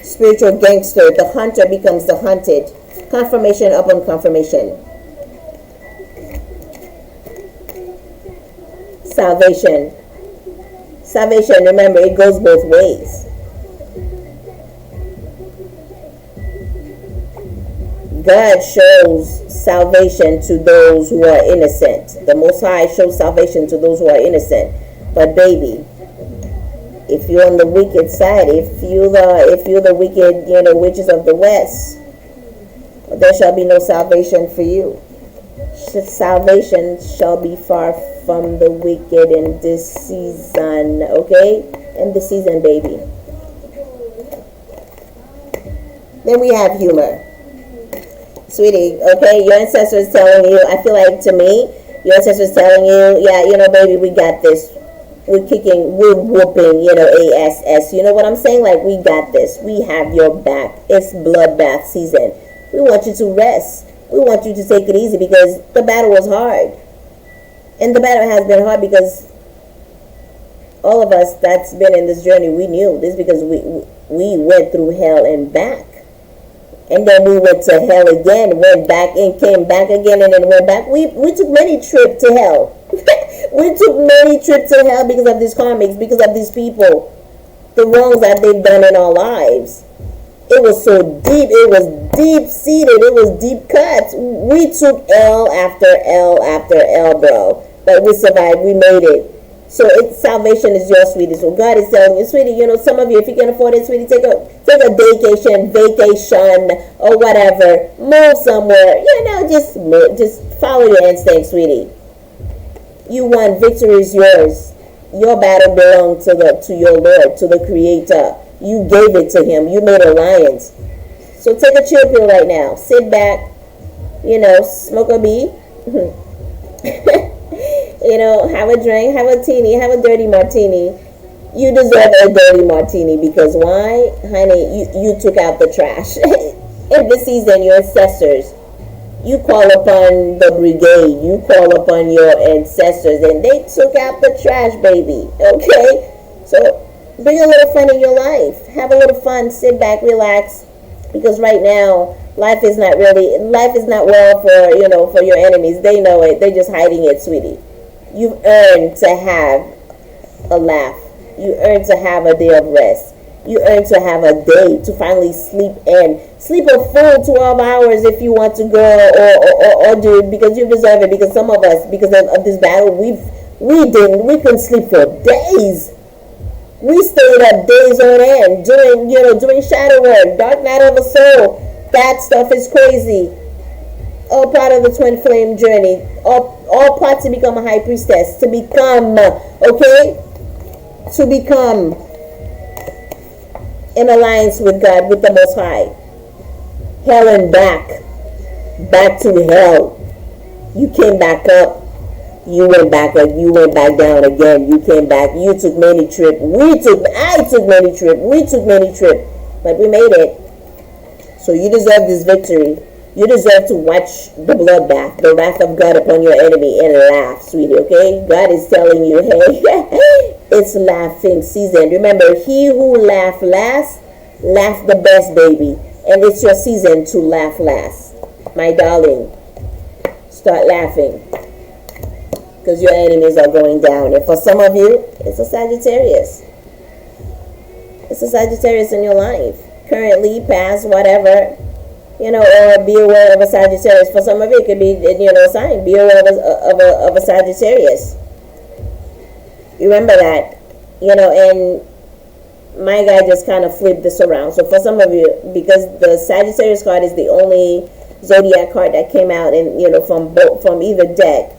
Spiritual gangster, the hunter becomes the hunted. Confirmation upon confirmation. Salvation. Salvation, remember, it goes both ways. God shows salvation to those who are innocent. The Most High shows salvation to those who are innocent. But baby, if you're on the wicked side, if you're the wicked, witches of the West, there shall be no salvation for you. Salvation shall be far from the wicked in this season, okay? In this season, baby. Then we have humor. Sweetie, okay? Your ancestors telling you, I feel like to me, your ancestors telling you, yeah, baby, we got this. We're whooping, ASS. You know what I'm saying? Like, we got this. We have your back. It's bloodbath season. We want you to rest. We want you to take it easy because the battle was hard. And the battle has been hard because all of us that's been in this journey, we knew this because we went through hell and back. And then we went to hell again, went back and came back again and then went back. We took many trips to hell. We took many trips to hell because of these karmics, because of these people, the wrongs that they've done in our lives. It was so deep. It was deep-seated. It was deep cuts. We took L after L after L, bro. But we survived. We made it. So salvation is yours, sweetie. So God is telling you, sweetie, some of you, if you can afford it, sweetie, take a vacation, or whatever. Move somewhere. Just follow your instincts, sweetie. You won. Victory is yours. Your battle belongs to your Lord, to the Creator. You gave it to Him. You made alliance. So take a chill pill right now. Sit back. Smoke a bee. Have a drink, have a teeny, have a dirty martini. You deserve a dirty martini because why? Honey, you took out the trash. In this season, your ancestors, you call upon the brigade, you call upon your ancestors, and they took out the trash, baby. Okay? So bring a little fun in your life. Have a little fun. Sit back, relax. Because right now, life is not well for your enemies. They know it. They're just hiding it, sweetie. You've earned to have a laugh. You earned to have a day of rest. You earned to have a day to finally sleep in. Sleep a full 12 hours if you want to go or do it because you deserve it. Because some of us, because of this battle, we couldn't sleep for days. We stayed up days on end doing shadow work, dark night of the soul. That stuff is crazy. All part of the twin flame journey. All part to become a high priestess. To become, okay? To become in alliance with God, with the Most High. Hell and back. Back to hell. You came back up. You went back up. You went back down again. You came back. You took many trips. I took many trips. We took many trips. But we made it. So you deserve this victory. You deserve to watch the bloodbath, the wrath of God upon your enemy, and laugh, sweetie, okay? God is telling you, hey, it's laughing season. Remember, he who laughs last, laugh the best, baby. And it's your season to laugh last. My darling, start laughing. Because your enemies are going down. And for some of you, it's a Sagittarius. It's a Sagittarius in your life. Currently, past, whatever. Or be aware of a Sagittarius. For some of you, it could be, a sign. Be aware of a Sagittarius. Remember that. And my guy just kind of flipped this around. So for some of you, because the Sagittarius card is the only zodiac card that came out, and from either deck,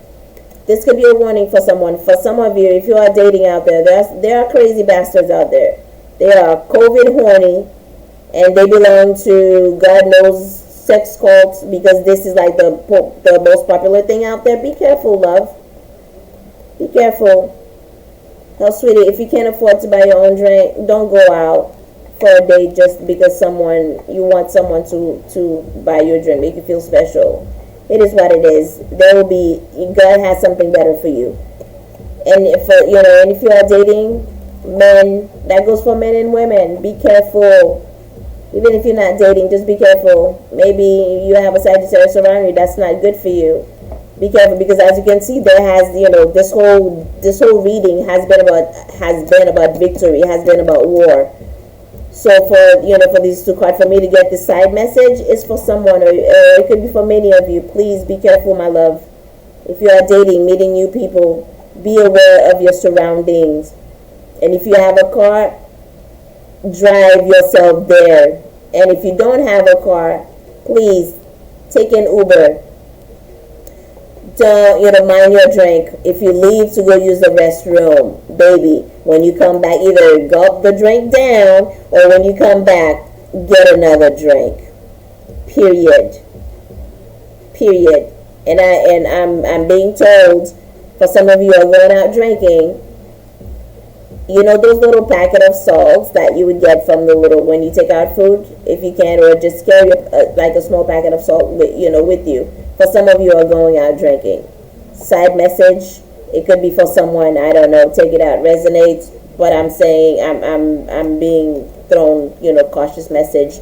this could be a warning for someone. For some of you, if you are dating out there, there are crazy bastards out there. They are COVID horny. And they belong to God knows sex cults, because this is like the most popular thing out there. Be careful, love. Be careful. Now, sweetie, if you can't afford to buy your own drink, don't go out for a date just because you want someone to buy you a drink, make you feel special. It is what it is. God has something better for you. And if you are dating men, that goes for men and women. Be careful. Even if you're not dating, just be careful. Maybe you have a Sagittarius around you that's not good for you. Be careful, because as you can see, there has this whole reading has been about victory, has been about war. So for these two cards, for me to get the side message is for someone, or it could be for many of you. Please be careful, my love. If you are dating, meeting new people, be aware of your surroundings. And if you have a car, drive yourself there. And if you don't have a car, please take an Uber. Don't mind your drink. If you leave to go use the restroom, baby, when you come back, either gulp the drink down, or when you come back, get another drink. Period. And I'm being told, for some of you who are going out drinking, those little packet of salts that you would get from when you take out food, if you can, or just carry like a small packet of salt with you. For some of you who are going out drinking. Side message, it could be for someone, I don't know, take it out, resonates. But I'm saying, I'm being thrown, cautious message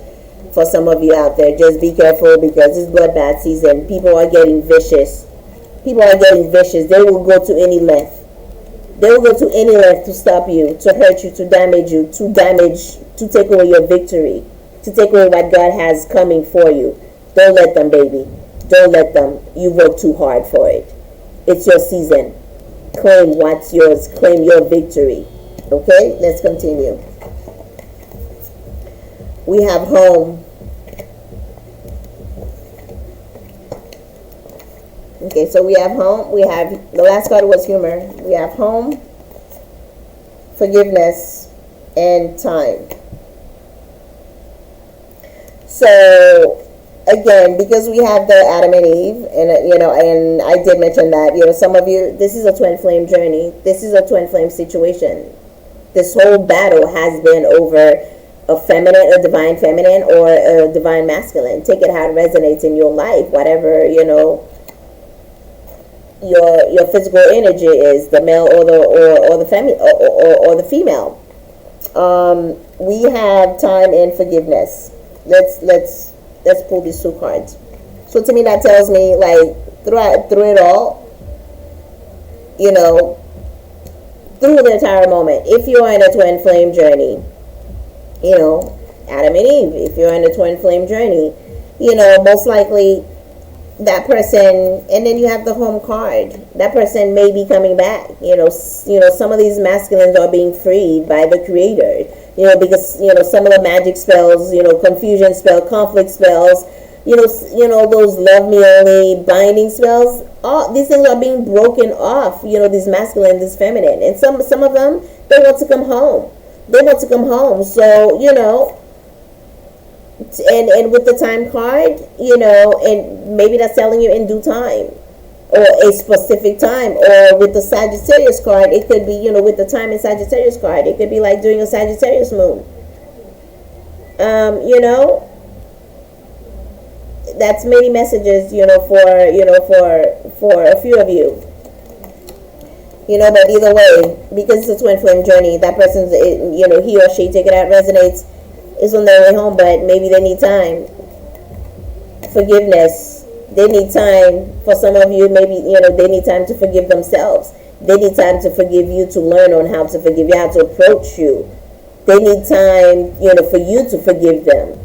for some of you out there. Just be careful, because it's bloodbath season. People are getting vicious. They will go to any length. They will go to any length to stop you, to hurt you, to damage you, to take away your victory, to take away what God has coming for you. Don't let them, baby. Don't let them. You work too hard for it. It's your season. Claim what's yours. Claim your victory. Okay? Let's continue. We have home. Okay, so we have home. We have, the last card was humor. We have home, forgiveness, and time. So, again, because we have the Adam and Eve, and and I did mention that, some of you, this is a twin flame journey. This is a twin flame situation. This whole battle has been over a divine feminine, or a divine masculine. Take it how it resonates in your life, whatever, your physical energy is, the male or the female. We have time and forgiveness. Let's pull these two cards. So to me, that tells me, like, through it all, through the entire moment, if you're in a twin flame journey, Adam and Eve, if you're in a twin flame journey, most likely that person, and then you have the home card. That person may be coming back. Some of these masculines are being freed by the creator. Because some of the magic spells, confusion spell, conflict spells, those love me only binding spells. All these things are being broken off. These masculine, this feminine, and some of them, they want to come home. They want to come home. So and with the time card, and maybe that's telling you in due time, or a specific time. Or with the Sagittarius card, it could be, with the time in Sagittarius card, it could be like during a Sagittarius moon. That's many messages, for a few of you. But either way, because it's a twin flame journey, that person's, he or she, take it out, resonates, is on their way home, but maybe they need time. Forgiveness. They need time. For some of you, maybe, they need time to forgive themselves. They need time to forgive you, to learn on how to forgive you, how to approach you. They need time, for you to forgive them.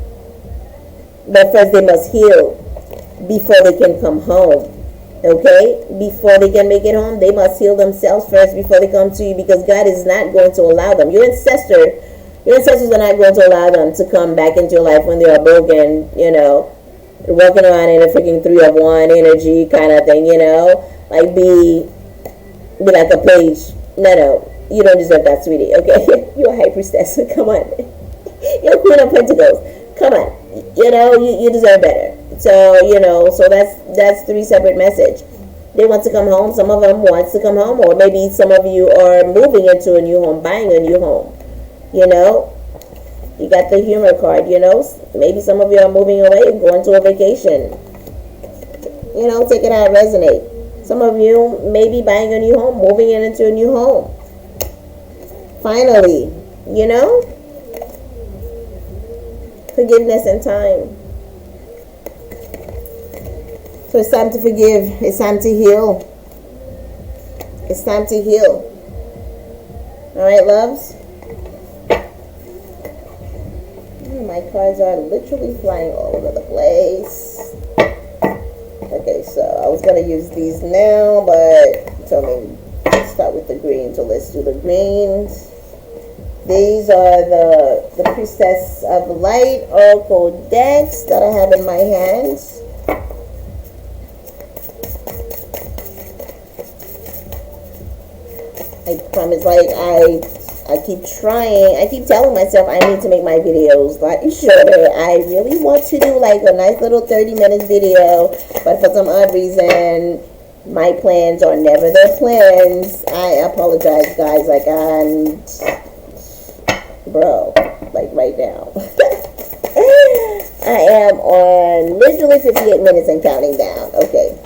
But first they must heal before they can come home. Okay? Before they can make it home, they must heal themselves first before they come to you, because God is not going to allow them. Your ancestors are not going to allow them to come back into your life when they are broken, walking around in a freaking 3 of 1 energy kind of thing, like be like a page. No, you don't deserve that, sweetie. Okay? You're a high priestess. Come on. You're Queen of Pentacles. Come on. You deserve better. So, so that's 3 separate messages. They want to come home. Some of them wants to come home, or maybe some of you are moving into a new home, buying a new home. You got the humor card, maybe some of you are moving away, going to a vacation. Take it out, resonate. Some of you may be buying a new home, moving into a new home. Finally, forgiveness and time. So it's time to forgive. It's time to heal. It's time to heal. All right, loves? My cards are literally flying all over the place. Okay, so I was going to use these now, but tell me, let's start with the green. So let's do the greens. These are the Priestess of Light Oracle decks that I have in my hands. I promise, I keep trying. I keep telling myself I need to make my videos like shorter. I really want to do like a nice little 30-minute video, but for some odd reason, my plans are never their plans. I apologize, guys. Bro, like right now. I am on literally 58 minutes and counting down. Okay.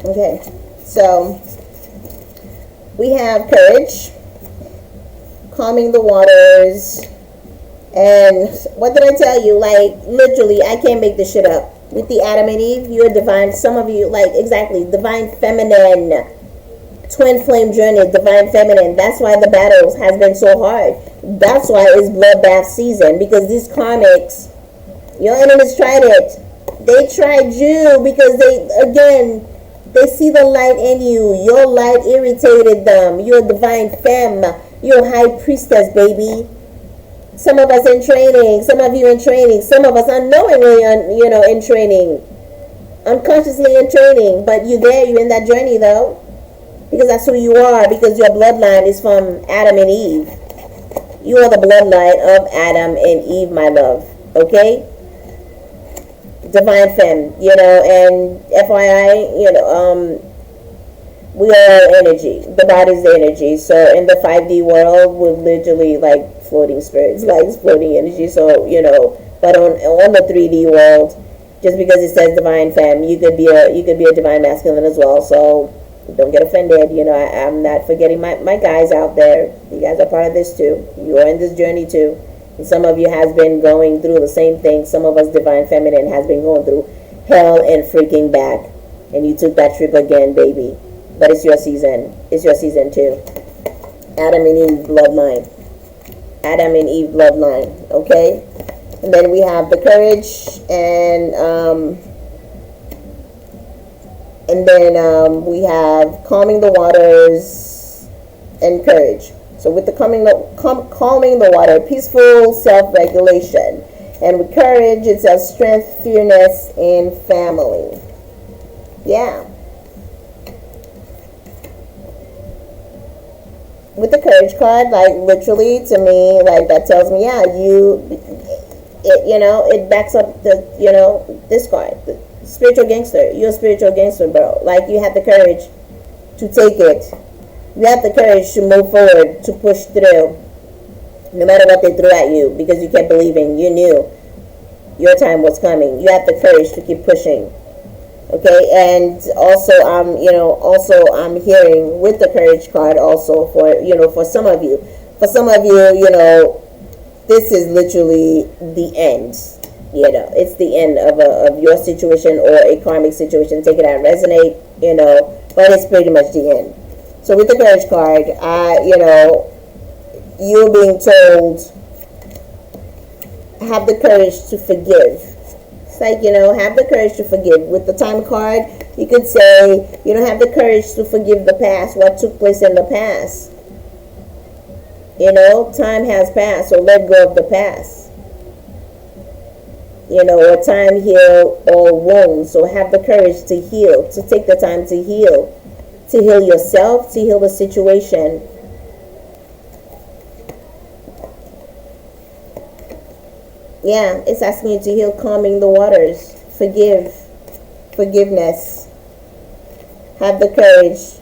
Okay, so we have courage, calming the waters, and what did I tell you? Like, literally, I can't make this shit up. With the Adam and Eve, you're divine. Some of you, like, exactly, divine feminine, twin flame journey, divine feminine. That's why the battles has been so hard. That's why it's bloodbath season, because these karmics, your enemies tried it. They tried you because they see the light in you. Your light irritated them. You're a divine femme. You're a high priestess, baby. Some of us in training. Some of you in training. Some of us unknowingly, in training. Unconsciously in training. But you're there. You're in that journey, though. Because that's who you are. Because your bloodline is from Adam and Eve. You are the bloodline of Adam and Eve, my love. Okay? Divine femme, and FYI, we are energy. The body's the energy. So in the 5D world, we're literally like floating spirits, like floating energy. So, but on the 3D world, just because it says divine femme, you could be a divine masculine as well. So don't get offended. I'm not forgetting my guys out there. You guys are part of this too. You are in this journey too. Some of you has been going through the same thing. Some of us divine feminine has been going through hell and freaking back. And you took that trip again, baby. But it's your season. It's your season too. Adam and Eve bloodline. Adam and Eve bloodline. Okay? And then we have the courage and then we have calming the waters and courage. So with the calming the water, peaceful self-regulation. And with courage, it's a strength, fearness, and family. Yeah. With the courage card, like literally to me, like that tells me, yeah, it backs up this card. Spiritual gangster. You're a spiritual gangster, bro. Like you have the courage to take it. You have the courage to move forward, to push through, no matter what they threw at you, because you kept believing. You knew your time was coming. You have the courage to keep pushing. Okay, and also I'm hearing with the courage card also for some of you. For some of you, this is literally the end. It's the end of your situation or a karmic situation. Take it out, resonate, but it's pretty much the end. So with the courage card, you're being told, have the courage to forgive. It's like, have the courage to forgive. With the time card, you could say, have the courage to forgive the past, what took place in the past. Time has passed, so let go of the past. Or time heal all wounds. So have the courage to heal, to take the time to heal yourself, to heal the situation. Yeah, it's asking you to heal, calming the waters, forgiveness. Have the courage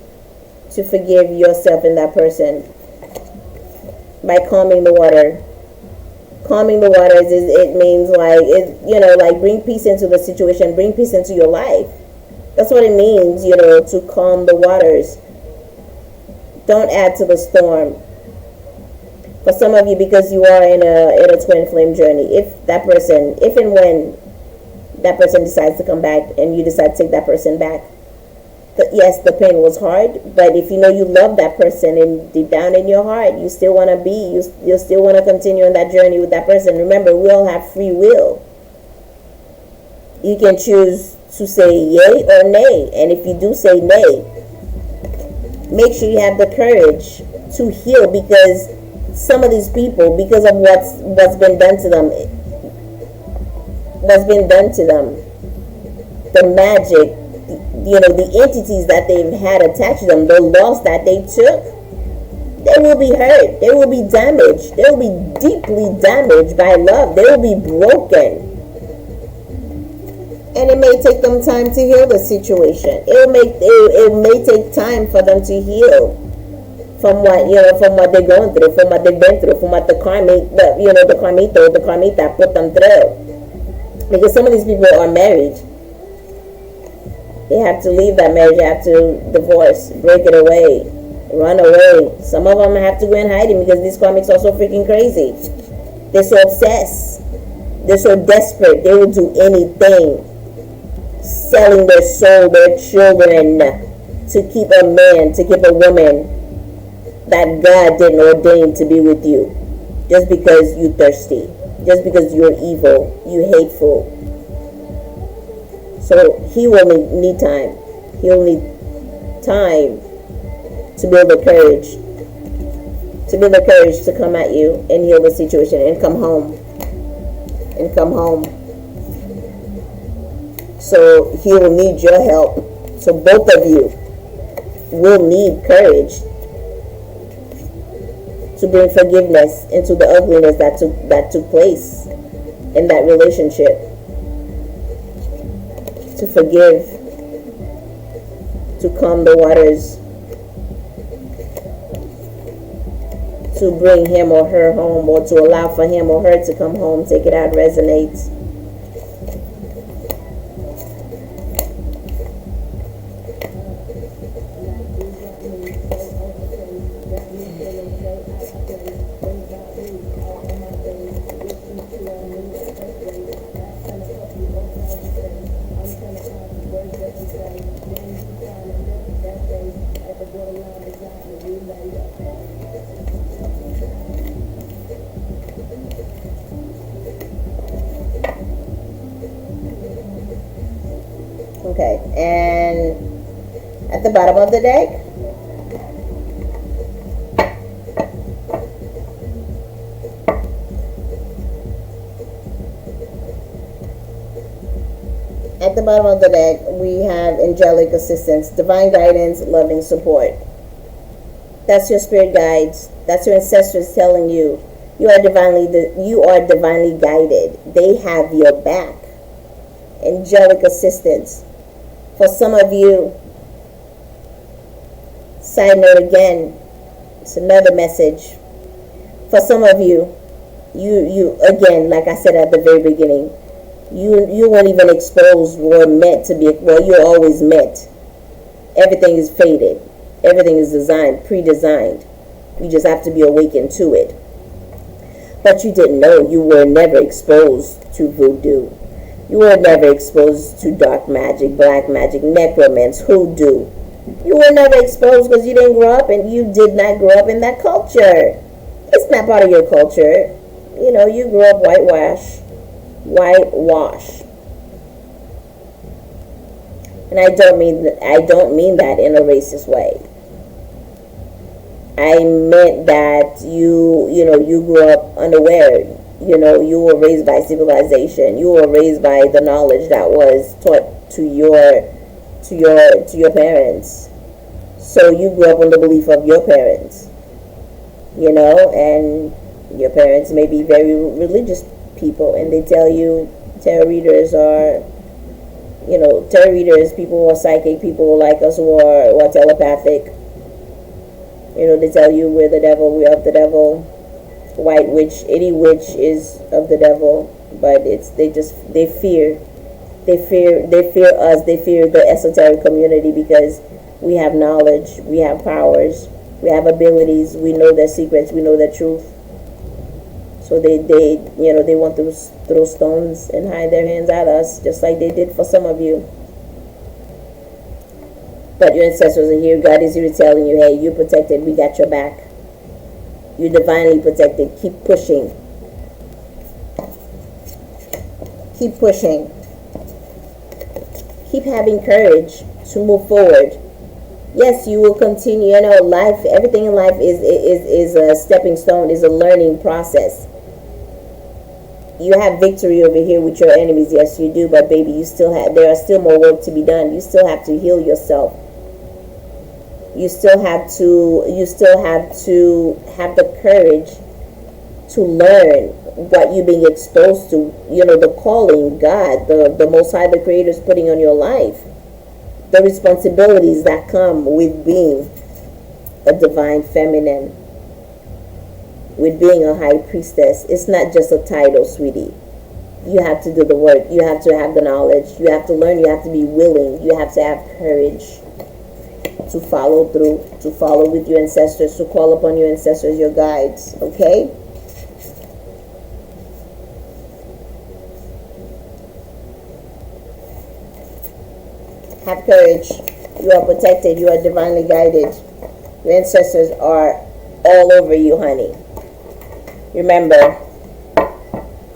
to forgive yourself and that person by calming the water. Calming the waters it means like bring peace into the situation, bring peace into your life. That's what it means, to calm the waters. Don't add to the storm. For some of you, because you are in a twin flame journey, if and when that person decides to come back and you decide to take that person back, yes, the pain was hard, but if you love that person and deep down in your heart, you still want to you still want to continue on that journey with that person. Remember, we all have free will. You can choose to say yay or nay, and if you do say nay, make sure you have the courage to heal, because some of these people, because of what's been done to them, the magic, the entities that they've had attached to them, the loss that they took, they will be hurt, they will be damaged, they will be deeply damaged by love, they will be broken. And it may take them time to heal the situation. It may take time for them to heal from what they're going through, from what they've been through, from what the karmita put them through. Because some of these people are married. They have to leave that marriage, they have to divorce, break it away, run away. Some of them have to go in hiding because these karmics are so freaking crazy. They're so obsessed. They're so desperate. They will do anything, selling their soul, their children, to keep a man, to keep a woman that God didn't ordain to be with you, just because you're thirsty, just because you're evil, you're hateful. So he will need time. He'll need time to build the courage, to come at you and heal the situation and come home. So he will need your help. So both of you will need courage to bring forgiveness into the ugliness that took place in that relationship. To forgive, to calm the waters, to bring him or her home, or to allow for him or her to come home. Take it out, resonates. Okay, and at the bottom of the deck, we have angelic assistance, divine guidance, loving support. That's your spirit guides. That's your ancestors telling you you are divinely guided. They have your back. Angelic assistance. For some of you, side note again, it's another message. For some of you, you again, like I said at the very beginning, you weren't even exposed or meant to be. Well, you're always meant. Everything is fated. Everything is designed, pre-designed. You just have to be awakened to it. But you didn't know. You were never exposed to voodoo. You were never exposed to dark magic, black magic, necromancy, hoodoo. You were never exposed because you didn't grow up, and you did not grow up in that culture. It's not part of your culture. You know, you grew up whitewash. And I don't mean that in a racist way. I meant that you grew up unaware. You were raised by civilization. You were raised by the knowledge that was taught to your parents. So you grew up on the belief of your parents. And your parents may be very religious people, and they tell you tarot readers, people who are psychic, people like us who are telepathic. They tell you we're the devil, we're of the devil. White witch, any witch is of the devil, but they fear us, they fear the esoteric community because we have knowledge, we have powers, we have abilities, we know their secrets, we know their truth. So they want to throw stones and hide their hands at us, just like they did for some of you. But your ancestors are here. God is here telling you, hey, you're protected. We got your back. You're divinely protected. Keep pushing. Keep pushing. Keep having courage to move forward. Yes, you will continue. Life, everything in life is a stepping stone, is a learning process. You have victory over here with your enemies. Yes, you do. But baby, there are still more work to be done. You still have to heal yourself. You still have to have the courage to learn what you're being exposed to. The calling God, the Most High, the Creator, is putting on your life. The responsibilities that come with being a divine feminine, with being a high priestess. It's not just a title, sweetie. You have to do the work. You have to have the knowledge. You have to learn. You have to be willing. You have to have courage to follow through, to follow with your ancestors, to call upon your ancestors, your guides. Okay? Have courage. You are protected. You are divinely guided. Your ancestors are all over you, honey. Remember,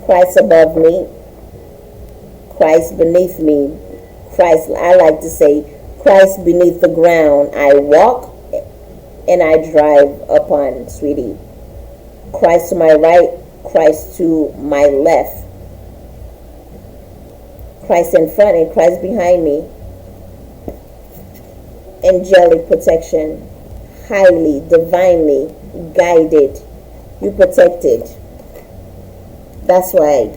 Christ above me, Christ beneath me, Christ, I like to say, Christ beneath the ground I walk and I drive upon, sweetie. Christ to my right, Christ to my left. Christ in front and Christ behind me. Angelic protection, highly, divinely guided. You protected. That's why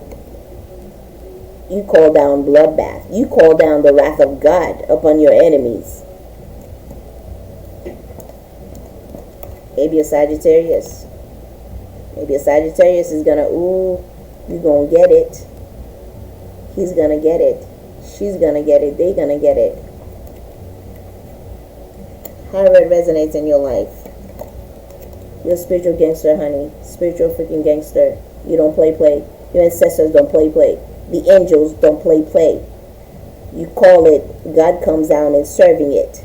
you call down bloodbath. You call down the wrath of God upon your enemies. Maybe a Sagittarius. Maybe a Sagittarius is gonna, you're gonna get it. He's gonna get it. She's gonna get it. They're gonna get it. However it resonates in your life. You're a spiritual gangster, honey. Spiritual freaking gangster. You don't play. Your ancestors don't play. The angels don't play. You call it, God comes down and serving it.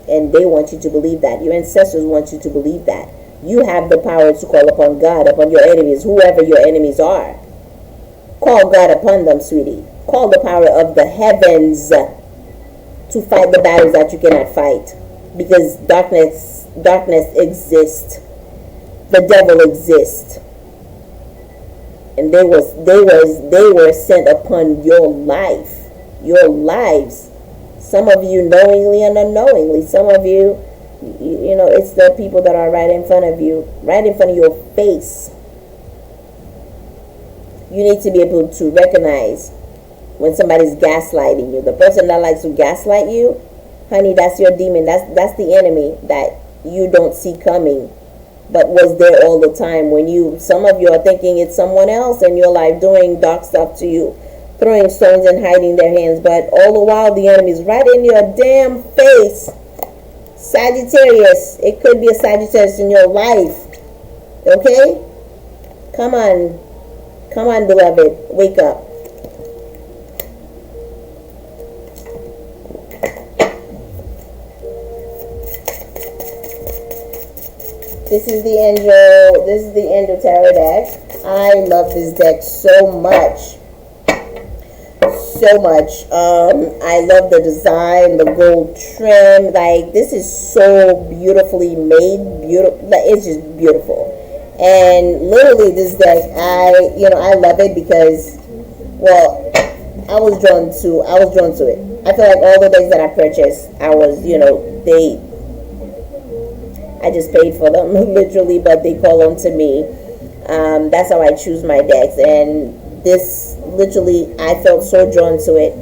And they want you to believe that. Your ancestors want you to believe that. You have the power to call upon God, upon your enemies, whoever your enemies are. Call God upon them, sweetie. Call the power of the heavens to fight the battles that you cannot fight, because darkness exists, the devil exists, and they were sent upon your lives. Some of you knowingly and unknowingly. Some of you, it's the people that are right in front of you, right in front of your face. You need to be able to recognize when somebody's gaslighting you. The person that likes to gaslight you, honey, that's your demon. That's the enemy that you don't see coming, but was there all the time. When some of you are thinking it's someone else in your life doing dark stuff to you, throwing stones and hiding their hands, but all the while the enemy is right in your damn face. Sagittarius, it could be a Sagittarius in your life. Okay? Come on, beloved, wake up. This is the Angel Tarot deck. I love this deck so much. I love the design, the gold trim. Like, this is so beautifully made. It's just beautiful. And literally, this deck, I love it because, well, I was drawn to it. I feel like all the decks that I purchased, I just paid for them literally, but they call on to me. That's how I choose my decks, and this literally, I felt so drawn to it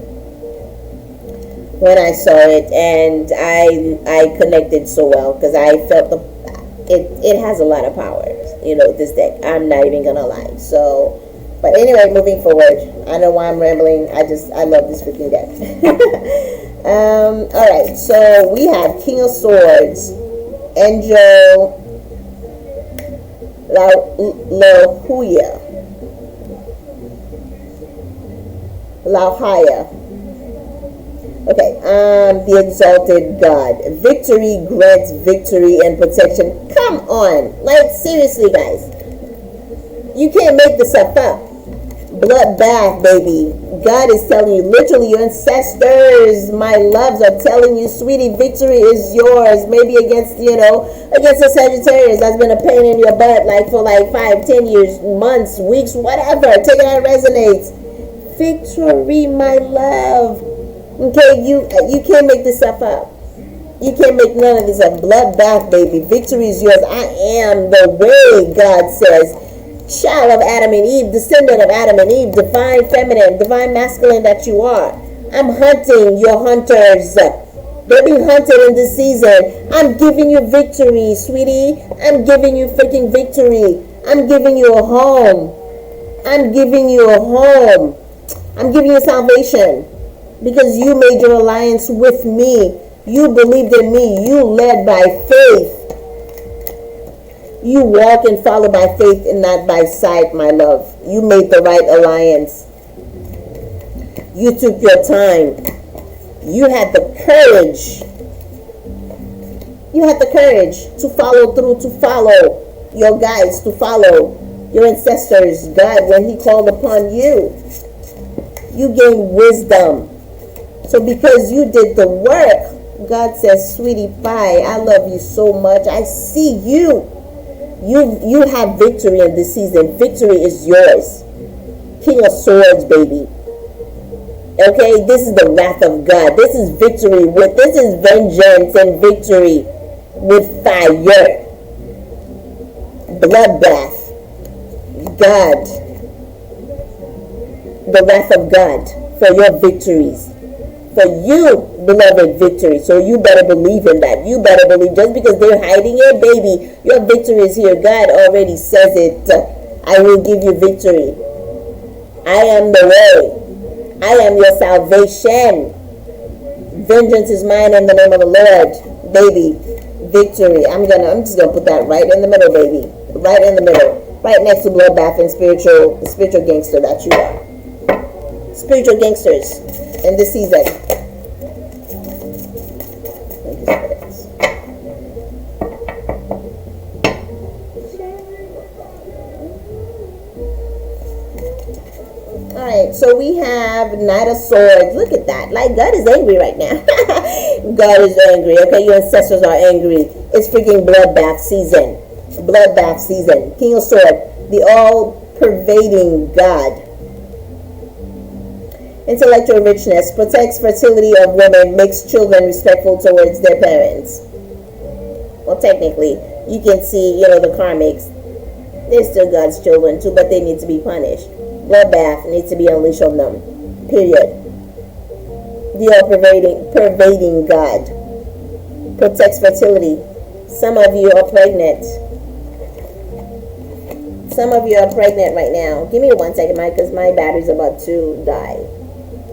when I saw it, and I connected so well because I felt it has a lot of power. This deck. I'm not even gonna lie. So, but anyway, moving forward. I know why I'm rambling. I love this freaking deck. All right. So we have King of Swords, Angel Lauhaya. Okay, the Exalted God. Victory grants victory and protection. Come on. Like, seriously, guys. You can't make this stuff up. Bloodbath, baby. God is telling you, literally, your ancestors, my loves, are telling you, sweetie, victory is yours. Maybe against a Sagittarius that's been a pain in your butt, for 5, 10 years, months, weeks, whatever. Take it how it resonates. Victory, my love. Okay, you can't make this stuff up. You can't make none of this up. Bloodbath, baby. Victory is yours. I am the way, God says. Child of Adam and Eve, descendant of Adam and Eve, divine feminine, divine masculine that you are. I'm hunting your hunters. They're being hunted in this season. I'm giving you victory, sweetie. I'm giving you freaking victory. I'm giving you a home. I'm giving you a home. I'm giving you salvation. Because you made your alliance with me. You believed in me. You led by faith. You walk and follow by faith and not by sight, my love. You made the right alliance. You took your time. You had the courage. You had the courage to follow through, to follow your guides, to follow your ancestors' God when he called upon you. You gained wisdom. So because you did the work, God says, sweetie pie, I love you so much. I see you. You have victory in this season. Victory is yours. King of Swords, baby. Okay, this is the wrath of God. This is victory. This is vengeance and victory with fire. Bloodbath. God. The wrath of God for your victories. For you, beloved, victory. So you better believe in that. You better believe. Just because they're hiding it, baby, your victory is here. God already says it. I will give you victory. I am the way. I am your salvation. Vengeance is mine in the name of the Lord. Baby, victory. I'm just gonna put that right in the middle, baby. Right in the middle. Right next to bloodbath and spiritual gangster that you are. Spiritual gangsters in this season. Alright, so So we have Knight of Swords. Look at that. Like, God is angry right now. God is angry. Okay, your ancestors are angry. It's freaking bloodbath season. Bloodbath season. King of Swords, the all-pervading God. Intellectual richness protects fertility of women, makes children respectful towards their parents. Well, technically, you can see, the karmics. They're still God's children too, but they need to be punished. Bloodbath needs to be unleashed on them. Period. The all-pervading God protects fertility. Some of you are pregnant. Some of you are pregnant right now. Give me 1 second, Mike, because my battery's about to die.